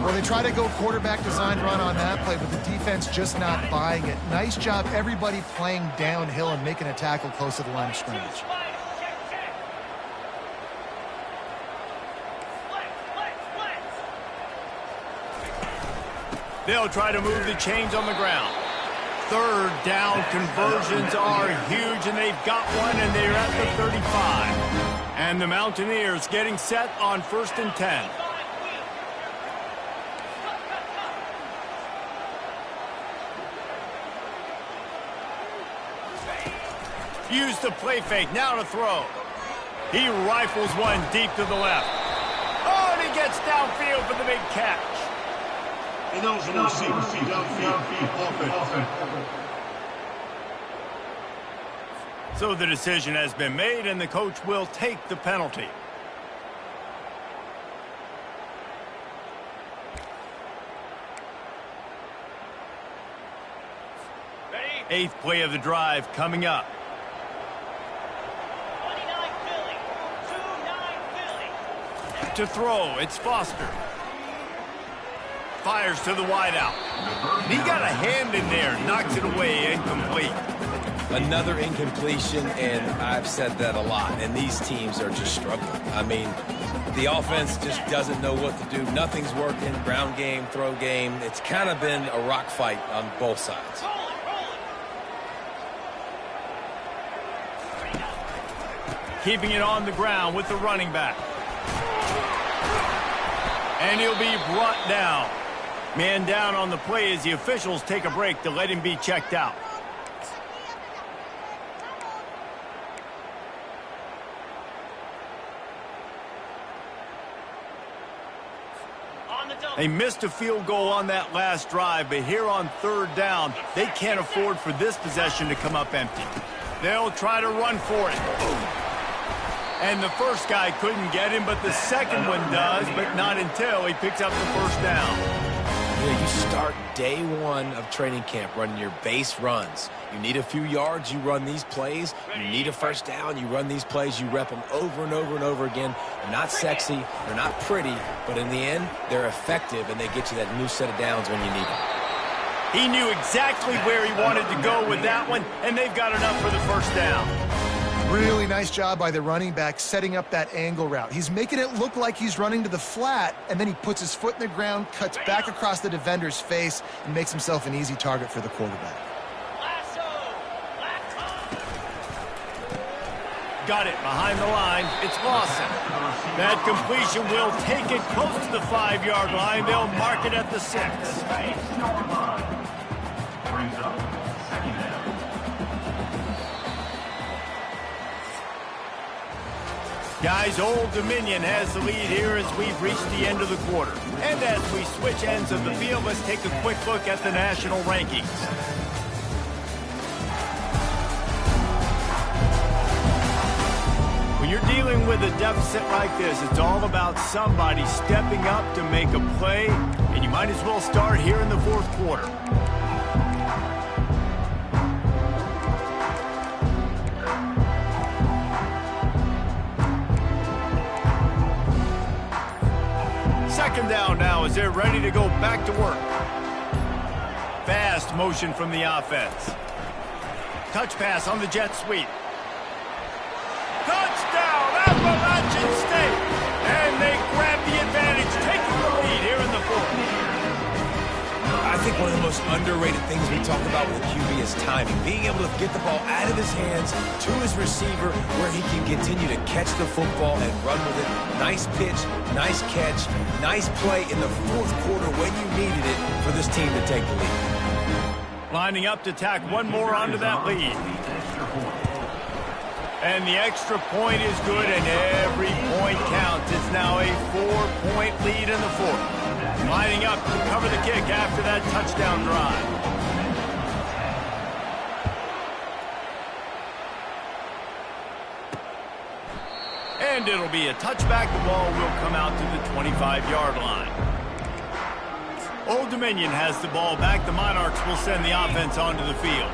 [SPEAKER 3] Well, they try to go quarterback design run on that play, but the defense just not buying it. Nice job, everybody playing downhill and making a tackle close to the line of scrimmage.
[SPEAKER 1] They'll try to move the chains on the ground. 3rd down conversions are huge, and they've got one, and they're at the 35. And the Mountaineers getting set on 1st and 10. Use the play fake, now to throw. He rifles one deep to the left. Oh, and he gets downfield for the big catch.
[SPEAKER 5] And those receivers downfield, offense.
[SPEAKER 1] So the decision has been made, and the coach will take the penalty. Ready? 8th play of the drive coming up. To throw, it's Foster. Fires to the wideout. He got a hand in there, knocks it away, incomplete.
[SPEAKER 2] Another incompletion, and I've said that a lot, and these teams are just struggling. I mean, the offense just doesn't know what to do. Nothing's working, ground game, throw game. It's kind of been a rock fight on both sides.
[SPEAKER 1] Keeping it on the ground with the running back. And he'll be brought down. Man down on the play as the officials take a break to let him be checked out. They missed a field goal on that last drive, but here on 3rd down, they can't afford for this possession to come up empty. They'll try to run for it. And the first guy couldn't get him, but the second one does, but not until he picks up the 1st down.
[SPEAKER 2] You know, you start day 1 of training camp running your base runs. You need a few yards, you run these plays. You need a 1st down, you run these plays. You rep them over and over and over again. They're not sexy, they're not pretty, but in the end, they're effective, and they get you that new set of downs when you need them.
[SPEAKER 1] He knew exactly where he wanted to go with that one, and they've got enough for the 1st down.
[SPEAKER 3] Really nice job by the running back setting up that angle route. He's making it look like he's running to the flat, and then he puts his foot in the ground, cuts back across the defender's face, and makes himself an easy target for the quarterback.
[SPEAKER 1] Got it behind the line. It's Lawson. That completion will take it close to the 5-yard line. They'll mark it at the 6.
[SPEAKER 4] Brings up 2nd down.
[SPEAKER 1] Guys, Old Dominion has the lead here as we've reached the end of the quarter. And as we switch ends of the field, let's take a quick look at the national rankings. When you're dealing with a deficit like this, it's all about somebody stepping up to make a play, and you might as well start here in the 4th quarter. Second down now as they're ready to go back to work. Fast motion from the offense. Touch pass on the jet sweep. Touchdown, Appalachian State! And they grab the advantage, taking the lead here in the 4th.
[SPEAKER 2] I think one of the most underrated things we talk about with a QB is timing. Being able to get the ball out of his hands to his receiver where he can continue to catch the football and run with it. Nice pitch, nice catch, nice play in the 4th quarter when you needed it for this team to take the lead.
[SPEAKER 1] Lining up to tack one more onto that lead. And the extra point is good, and every point counts. It's now a 4-point lead in the fourth. Lining up to cover the kick after that touchdown drive. And it'll be a touchback. The ball will come out to the 25-yard line. Old Dominion has the ball back. The Monarchs will send the offense onto the field.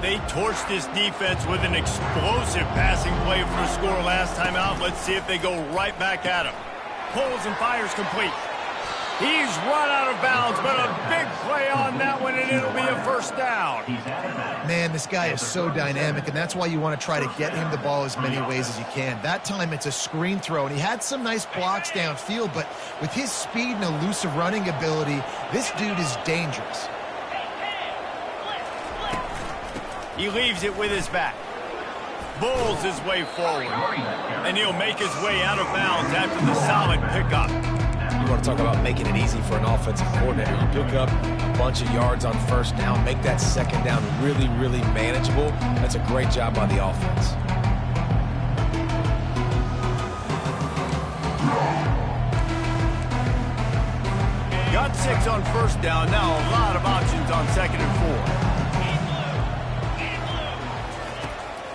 [SPEAKER 1] They torched this defense with an explosive passing play for a score last time out. Let's see if they go right back at him. Pulls and fires complete. He's run out of bounds, but a big play on that one, and it'll be a first down.
[SPEAKER 3] Man, this guy is so dynamic, and that's why you want to try to get him the ball as many ways as you can. That time it's a screen throw, and he had some nice blocks downfield, but with his speed and elusive running ability, this dude is dangerous.
[SPEAKER 1] He leaves it with his back. Bulls his way forward. And he'll make his way out of bounds after the solid pickup.
[SPEAKER 2] You want to talk about making it easy for an offensive coordinator. You pick up a bunch of yards on first down, make that second down really, really manageable. That's a great job by the offense.
[SPEAKER 1] Got 6 on first down. Now a lot of options on second and 4.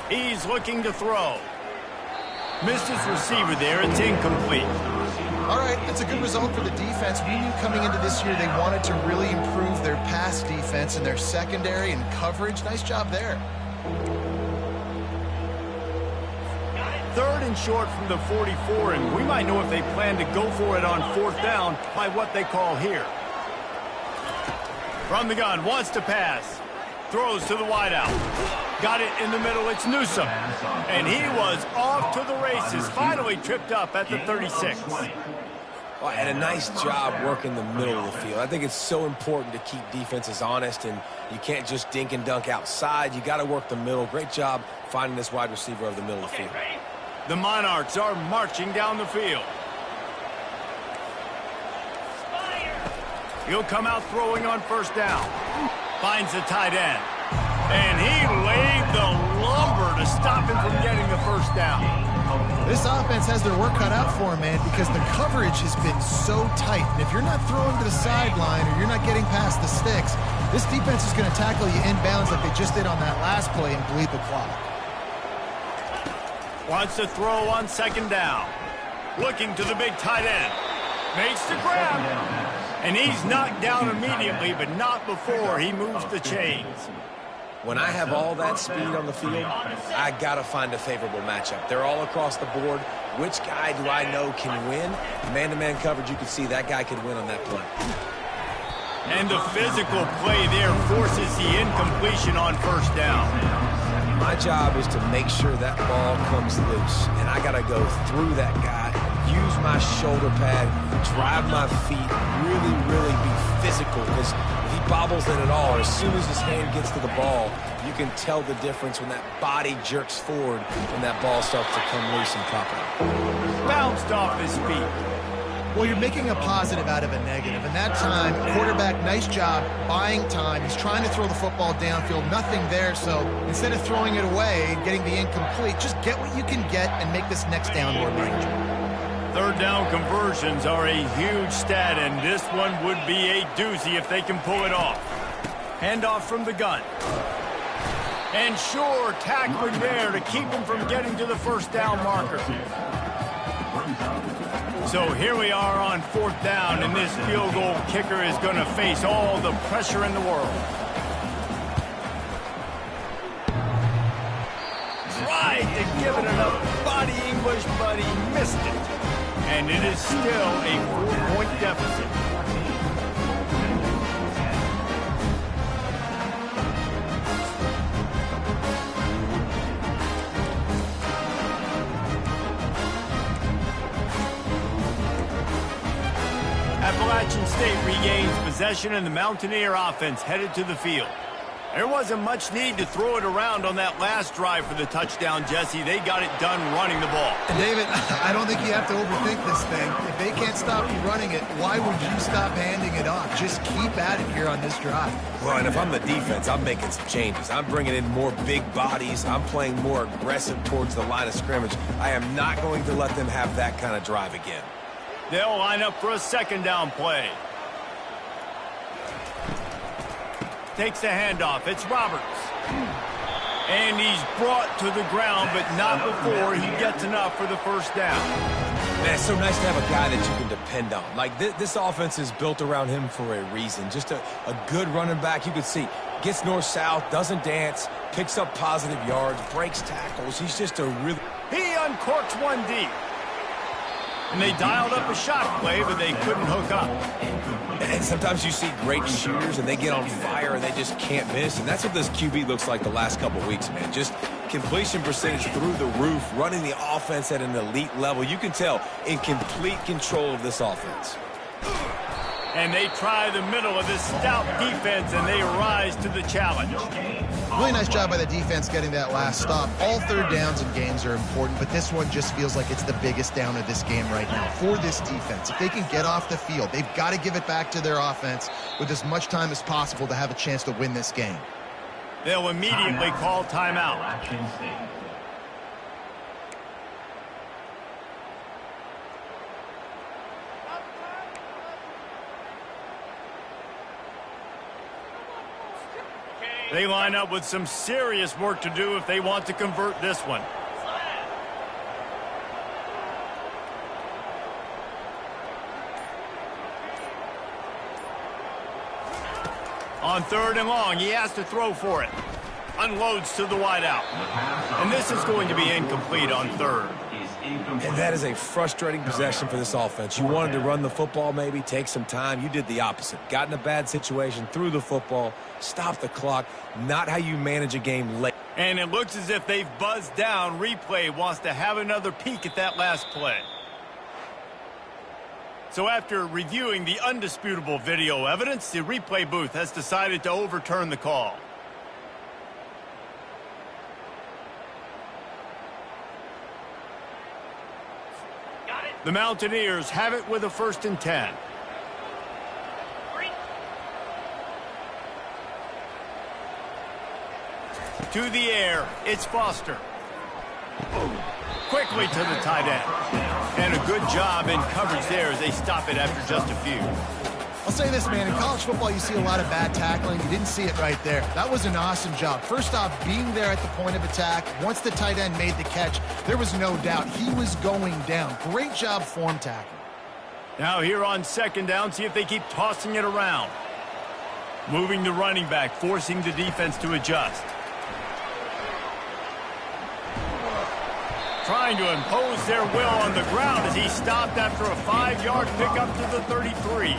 [SPEAKER 1] He's looking to throw. Missed his receiver there. It's incomplete.
[SPEAKER 3] All right, that's a good result for the defense. We knew coming into this year they wanted to really improve their pass defense and their secondary and coverage. Nice job there.
[SPEAKER 1] 3rd and short from the 44, and we might know if they plan to go for it on 4th down by what they call here. From the gun, wants to pass. Throws to the wideout. Got it in the middle. It's Newsome. And he was off to the races. Finally tripped up at the 36.
[SPEAKER 2] Well, and a nice job working the middle of the field. I think it's so important to keep defenses honest, and you can't just dink and dunk outside. You got to work the middle. Great job finding this wide receiver of the middle of the field.
[SPEAKER 1] The Monarchs are marching down the field. He'll come out throwing on first down. Finds the tight end. And he laid the lumber to stop him from getting the first down.
[SPEAKER 3] This offense has their work cut out for him, man, because the coverage has been so tight. And if you're not throwing to the sideline or you're not getting past the sticks, this defense is going to tackle you inbounds like they just did on that last play and bleed the clock.
[SPEAKER 1] Wants to throw on second down. Looking to the big tight end. Makes the grab. And he's knocked down immediately, but not before he moves the chains.
[SPEAKER 2] When I have all that speed on the field, I got to find a favorable matchup. They're all across the board. Which guy do I know can win? Man-to-man coverage, you can see that guy can win on that play.
[SPEAKER 1] And the physical play there forces the incompletion on first down.
[SPEAKER 2] My job is to make sure that ball comes loose, and I got to go through that guy, use my shoulder pad, drive my feet, really be physical, because if he bobbles it at all, as soon as his hand gets to the ball, you can tell the difference when that body jerks forward and that ball starts to come loose and pop out.
[SPEAKER 1] Bounced off his feet.
[SPEAKER 3] Well, you're making a positive out of a negative. And that time, quarterback, nice job, buying time. He's trying to throw the football downfield, nothing there. So instead of throwing it away and getting the incomplete, just get what you can get and make this next down more manageable.
[SPEAKER 1] 3rd down conversions are a huge stat, and this one would be a doozy if they can pull it off. Handoff from the gun. And sure, tackling there to keep him from getting to the first down marker. So here we are on 4th down, and this field goal kicker is going to face all the pressure in the world. Tried to give it enough body English, but he missed it. And it is still a 4-point deficit. Appalachian State regains possession, and the Mountaineer offense headed to the field. There wasn't much need to throw it around on that last drive for the touchdown, Jesse. They got it done running the ball.
[SPEAKER 3] And David, I don't think you have to overthink this thing. If they can't stop you running it, why would you stop handing it off? Just keep at it here on this drive.
[SPEAKER 2] Well, and if I'm the defense, I'm making some changes. I'm bringing in more big bodies. I'm playing more aggressive towards the line of scrimmage. I am not going to let them have that kind of drive again.
[SPEAKER 1] They'll line up for a second down play. Takes the handoff. It's Roberts. And he's brought to the ground, but not before he gets enough for the first down.
[SPEAKER 2] Man, it's so nice to have a guy that you can depend on. Like, this offense is built around him for a reason. Just a good running back. You can see, gets north-south, doesn't dance, picks up positive yards, breaks tackles. He's just a really...
[SPEAKER 1] He uncorks one deep. And they dialed up a shot play, but they couldn't hook up.
[SPEAKER 2] And sometimes you see great shooters, and they get on fire, and they just can't miss. And that's what this QB looks like the last couple weeks, man. Just completion percentage through the roof, running the offense at an elite level. You can tell in complete control of this offense.
[SPEAKER 1] And they try the middle of this stout defense, and they rise to the challenge.
[SPEAKER 3] Really nice job by the defense getting that last stop. All third downs in games are important, but this one just feels like it's the biggest down of this game right now for this defense. If they can get off the field, they've got to give it back to their offense with as much time as possible to have a chance to win this game.
[SPEAKER 1] They'll immediately call timeout. They line up with some serious work to do if they want to convert this one. On third and long, he has to throw for it. Unloads to the wideout. And this is going to be incomplete on third.
[SPEAKER 2] And that is a frustrating possession for this offense. You wanted to run the football, maybe take some time. You did the opposite. Got in a bad situation, threw the football, stopped the clock. Not how you manage a game late.
[SPEAKER 1] And it looks as if they've buzzed down. Replay wants to have another peek at that last play. So after reviewing the undisputable video evidence, the replay booth has decided to overturn the call. The Mountaineers have it with a 1st and 10. To the air, it's Foster. Quickly to the tight end. And a good job in coverage there as they stop it after just a few.
[SPEAKER 3] I'll say this, man. In college football, you see a lot of bad tackling. You didn't see it right there. That was an awesome job. First off, being there at the point of attack. Once the tight end made the catch, there was no doubt he was going down. Great job form tackling.
[SPEAKER 1] Now here on second down, see if they keep tossing it around. Moving the running back, forcing the defense to adjust. Trying to impose their will on the ground as he stopped after a 5-yard pickup to the 33.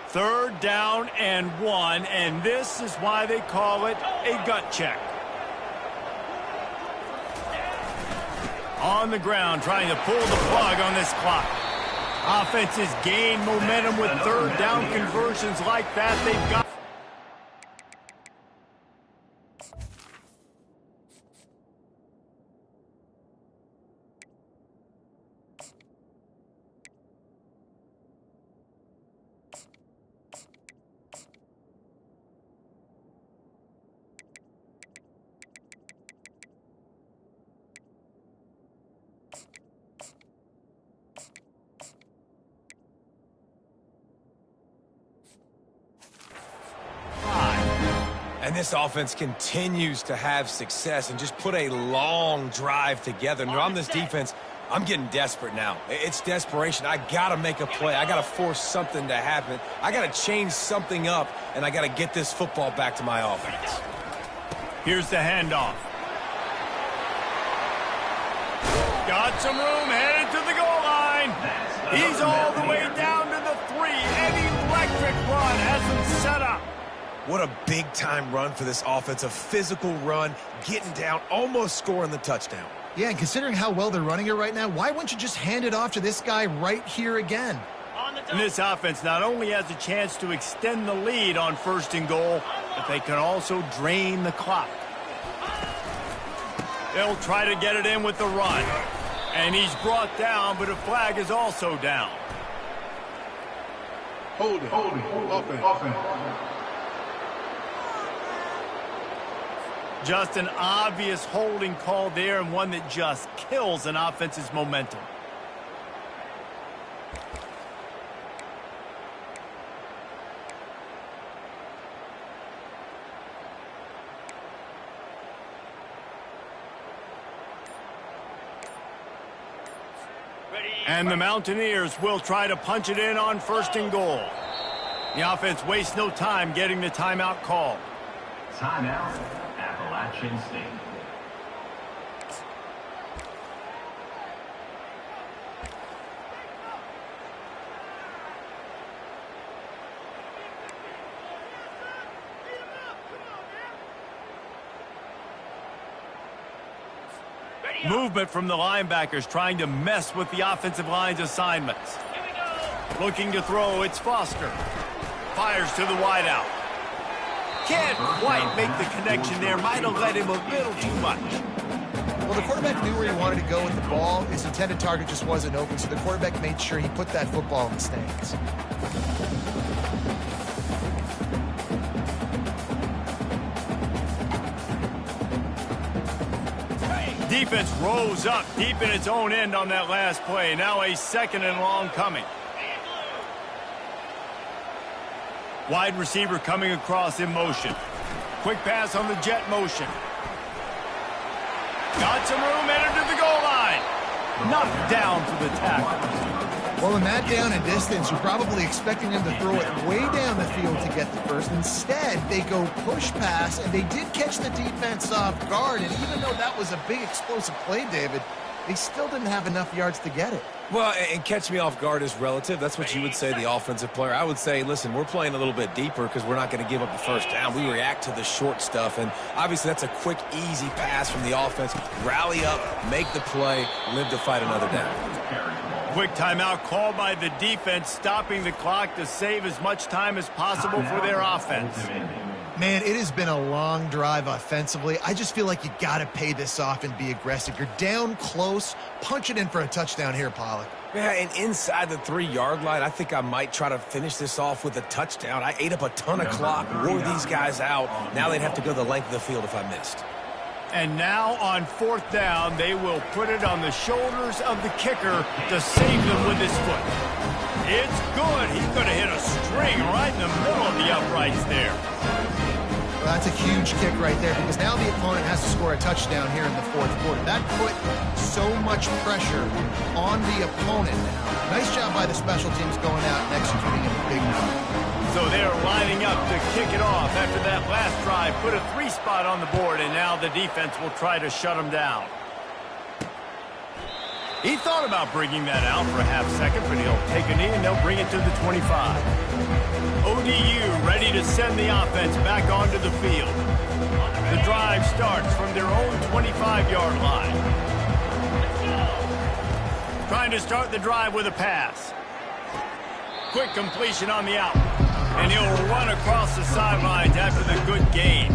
[SPEAKER 1] Third down and 1, and this is why they call it a gut check. On the ground, trying to pull the plug on this clock. Offenses gain momentum with third down conversions like that. They've got...
[SPEAKER 2] And this offense continues to have success and just put a long drive together. And on this defense, I'm getting desperate now. It's desperation. I got to make a play. I got to force something to happen. I got to change something up, and I got to get this football back to my offense.
[SPEAKER 1] Here's the handoff. Got some room, headed to the goal line. He's all the way down to the 3. An electric run has him set up.
[SPEAKER 2] What a big-time run for this offense. A physical run, getting down, almost scoring the touchdown.
[SPEAKER 3] Yeah, and considering how well they're running it right now, why wouldn't you just hand it off to this guy right here again?
[SPEAKER 1] And this offense not only has a chance to extend the lead on 1st and goal, but they can also drain the clock. They'll try to get it in with the run. And he's brought down, but a flag is also down.
[SPEAKER 5] Hold it. Offense.
[SPEAKER 1] Just an obvious holding call there, and one that just kills an offense's momentum. And the Mountaineers will try to punch it in on 1st and goal. The offense wastes no time getting the timeout call.
[SPEAKER 4] Timeout, Appalachian State.
[SPEAKER 1] Movement from the linebackers trying to mess with the offensive line's assignments. Looking to throw, it's Foster. Fires to the wideout. Can't quite make the connection there. Might have led him a little too much.
[SPEAKER 3] Well, the quarterback knew where he wanted to go with the ball. His intended target just wasn't open, so the quarterback made sure he put that football in the stands.
[SPEAKER 1] Defense rose up deep in its own end on that last play. Now a 2nd and long coming. Wide receiver coming across in motion. Quick pass on the jet motion. Got some room, entered to the goal line. Knocked down for the tackle.
[SPEAKER 3] Well, in that down and distance, you're probably expecting them to throw it way down the field to get the first. Instead, they go push pass, and they did catch the defense off guard. And even though that was a big explosive play, David, they still didn't have enough yards to get it.
[SPEAKER 2] Well, and catch me off guard is relative. That's what you would say, the offensive player. I would say, listen, we're playing a little bit deeper because we're not going to give up the first down. We react to the short stuff, and obviously that's a quick, easy pass from the offense. Rally up, make the play, live to fight another down.
[SPEAKER 1] Quick timeout called by the defense, stopping the clock to save as much time as possible for their offense.
[SPEAKER 3] Man, it has been a long drive offensively. I just feel like you got to pay this off and be aggressive. You're down close. Punch it in for a touchdown here, Pollock.
[SPEAKER 2] Yeah, and inside the 3-yard line, I think I might try to finish this off with a touchdown. I ate up a ton of clock, wore these guys out. Now they'd have to go the length of the field if I missed.
[SPEAKER 1] And now on 4th down, they will put it on the shoulders of the kicker to save them with his foot. It's good. He's going to hit a string right in the middle of the uprights there.
[SPEAKER 3] Well, that's a huge kick right there because now the opponent has to score a touchdown here in the 4th quarter. That put so much pressure on the opponent now. Nice job by the special teams going out and executing in a big way.
[SPEAKER 1] So they're lining up to kick it off after that last drive. Put a 3-spot on the board, and now the defense will try to shut them down. He thought about bringing that out for a half-second, but he'll take a knee and they'll bring it to the 25. ODU ready to send the offense back onto the field. The drive starts from their own 25-yard line. Trying to start the drive with a pass. Quick completion on the out. And he'll run across the sidelines after the good gain.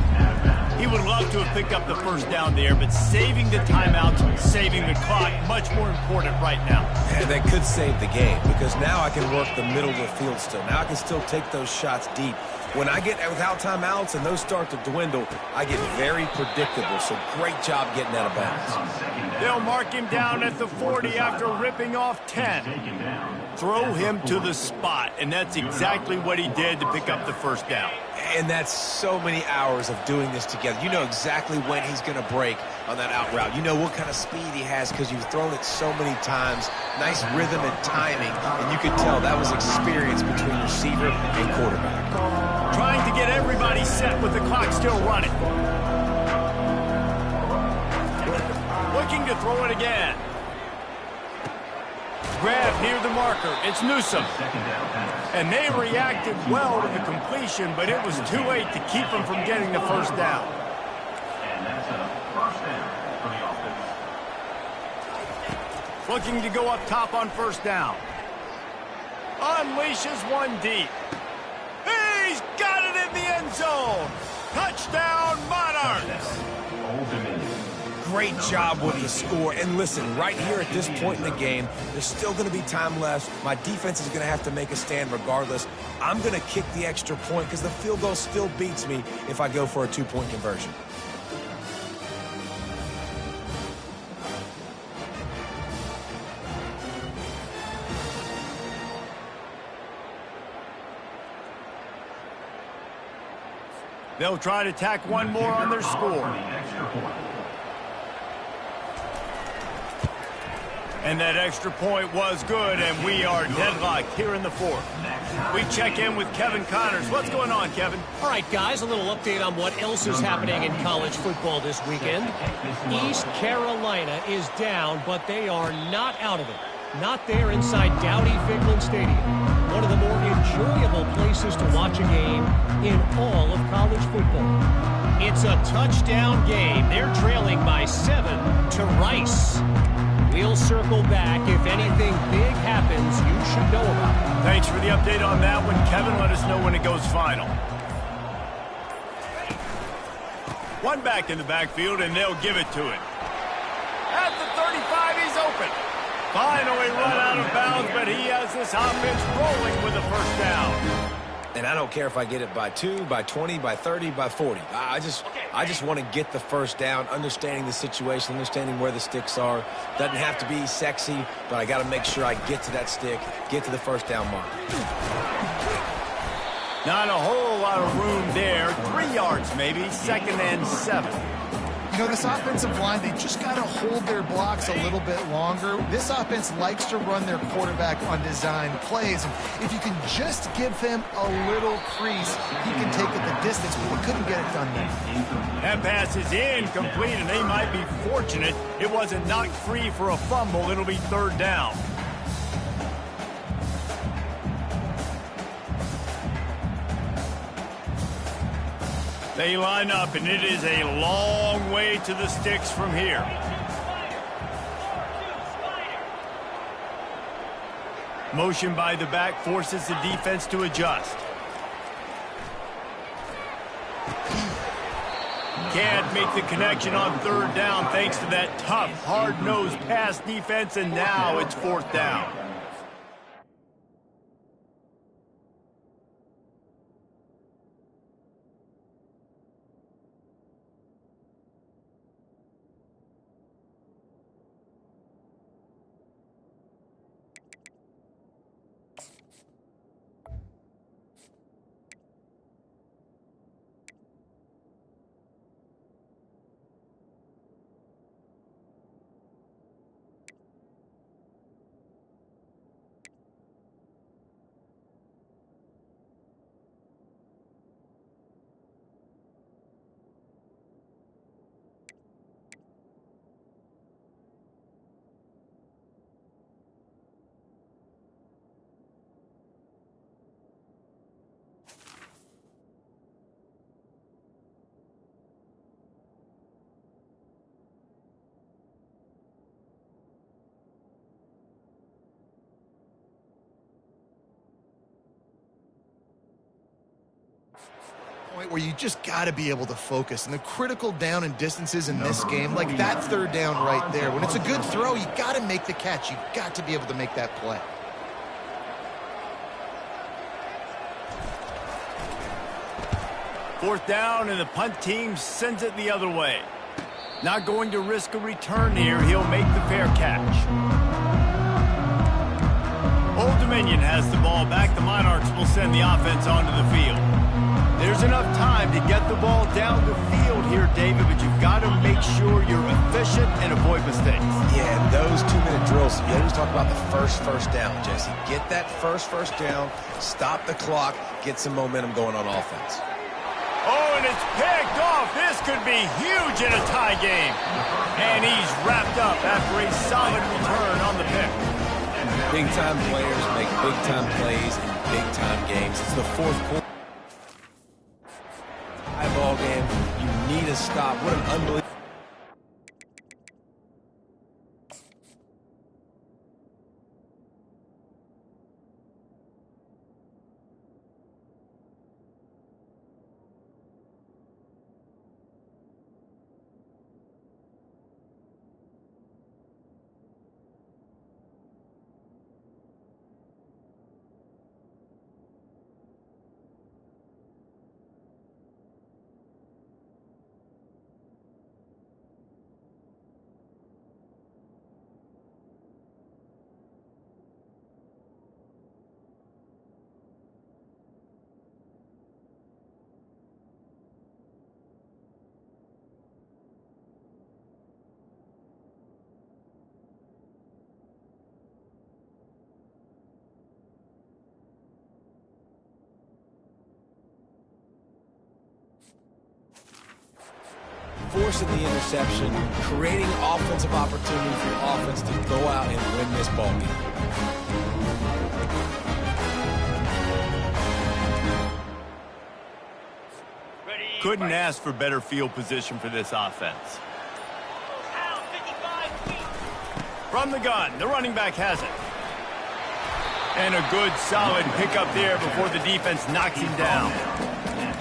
[SPEAKER 1] He would love to have picked up the first down there, but saving the timeouts, saving the clock, much more important right now.
[SPEAKER 2] And that could save the game because now I can work the middle of the field still. Now I can still take those shots deep. When I get without timeouts and those start to dwindle, I get very predictable. So great job getting out of bounds.
[SPEAKER 1] They'll mark him down at the 40 after ripping off 10. Throw him to the spot, and that's exactly what he did to pick up the first down.
[SPEAKER 2] And that's so many hours of doing this together. You know exactly when he's going to break on that out route. You know what kind of speed he has because you've thrown it so many times. Nice rhythm and timing, and you could tell that was experience between receiver and quarterback.
[SPEAKER 1] Trying to get everybody set with the clock still running. Looking to throw it again. Grab near the marker. It's Newsom. And they reacted well to the completion, but it was too late to keep them from getting the first down.
[SPEAKER 4] And that's a first down for the offense.
[SPEAKER 1] Looking to go up top on first down. Unleashes one deep. He's got it in the end zone. Touchdown, Monarchs.
[SPEAKER 2] Great job with the score. And listen, right here at this point in the game, there's still going to be time left. My defense is going to have to make a stand regardless. I'm going to kick the extra point because the field goal still beats me if I go for a two-point conversion.
[SPEAKER 1] They'll try to tack one more on their score. And that extra point was good, and we are deadlocked here in the fourth. We check in with Kevin Connors. What's going on, Kevin?
[SPEAKER 6] All right, guys, a little update on what else is happening in college football this weekend. East Carolina is down, but they are not out of it. Not there inside Dowdy-Ficklen Stadium. One of the more enjoyable places to watch a game in all of college football. It's a touchdown game. They're trailing by 7 to Rice. We'll circle back. If anything big happens, you should know about it.
[SPEAKER 1] Thanks for the update on that one, Kevin. Let us know when it goes final. One back in the backfield, and they'll give it to it. At the 35, he's open. Finally run out of bounds, but he has this offense rolling with a first down.
[SPEAKER 2] And I don't care if I get it by 2, by 20, by 30, by 40. I just want to get the first down, understanding the situation, understanding where the sticks are. Doesn't have to be sexy, but I got to make sure I get to that stick, get to the first down mark.
[SPEAKER 1] Not a whole lot of room there. 3 yards maybe, 2nd and 7.
[SPEAKER 3] You know, this offensive line, they just got to hold their blocks a little bit longer. This offense likes to run their quarterback on design plays. And if you can just give him a little crease, he can take it the distance, but he couldn't get it done there.
[SPEAKER 1] That pass is incomplete, and they might be fortunate it wasn't knocked free for a fumble. It'll be 3rd down. They line up, and it is a long way to the sticks from here. Motion by the back forces the defense to adjust. Can't make the connection on 3rd down thanks to that tough, hard-nosed pass defense, and now it's 4th down.
[SPEAKER 3] Point where you just got to be able to focus. And the critical down and distances in this game, like that 3rd down right there, when it's a good throw, you got to make the catch. You got to be able to make that play.
[SPEAKER 1] Fourth down, and the punt team sends it the other way. Not going to risk a return here. He'll make the fair catch. Old Dominion has the ball back. The Monarchs will send the offense onto the field. There's enough time to get the ball down the field here, David, but you've got to make sure you're efficient and avoid mistakes.
[SPEAKER 2] Yeah, and those 2-minute drills, you always talk about the first down, Jesse. Get that first down, stop the clock, get some momentum going on offense.
[SPEAKER 1] Oh, and it's picked off. This could be huge in a tie game. And he's wrapped up after a solid return on the pick.
[SPEAKER 2] Big-time players make big-time plays in big-time games. It's the 4th quarter. High ball game. You need a stop. What an unbelievable. forcing the interception, creating offensive opportunity for your offense to go out and win this ball game.
[SPEAKER 1] Couldn't ask for better field position for this offense. From the gun, the running back has it. And a good, solid pickup there before the defense knocks him down.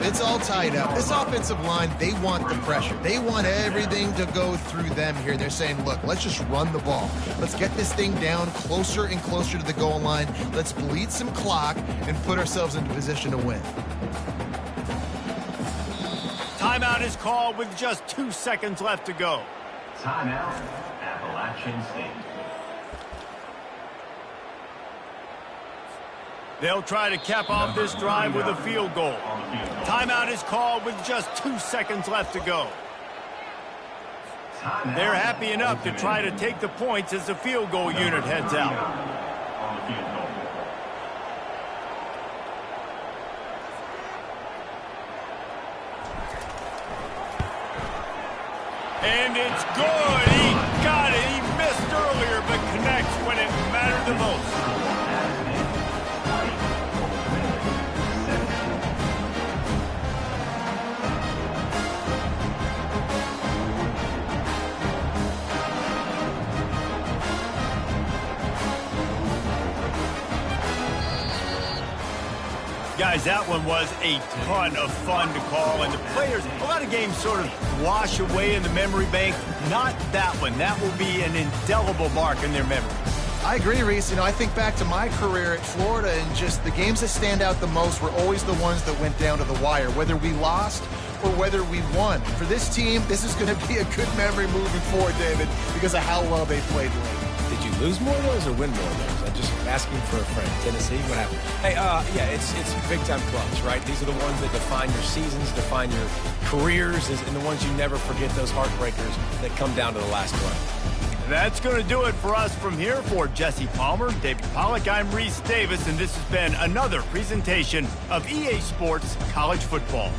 [SPEAKER 3] It's all tied up. This offensive line, they want the pressure. They want everything to go through them here. They're saying, look, let's just run the ball. Let's get this thing down closer and closer to the goal line. Let's bleed some clock and put ourselves into position to win.
[SPEAKER 1] Timeout is called with just 2 seconds left to go.
[SPEAKER 4] Timeout, Appalachian State.
[SPEAKER 1] They'll try to cap off this drive with a field goal. Timeout is called with just 2 seconds left to go. They're happy enough to try to take the points as the field goal unit heads out. And it's good. He got it. He missed earlier, but connects when it mattered the most. Guys, that one was a ton of fun to call, and the players, a lot of games sort of wash away in the memory bank. Not that one. That will be an indelible mark in their memory.
[SPEAKER 3] I agree, Reese. You know, I think back to my career at Florida, and just the games that stand out the most were always the ones that went down to the wire, whether we lost or whether we won. For this team, this is going to be a good memory moving forward, David, because of how well they played late.
[SPEAKER 2] Did you lose more of those or win more of those? I'm just asking for a friend. Tennessee, what happened? Hey, yeah, it's big-time clubs, right? These are the ones that define your seasons, define your careers, and the ones you never forget, those heartbreakers that come down to the last one.
[SPEAKER 1] That's going to do it for us from here. For Jesse Palmer, David Pollack, I'm Reese Davis, and this has been another presentation of EA Sports College Football.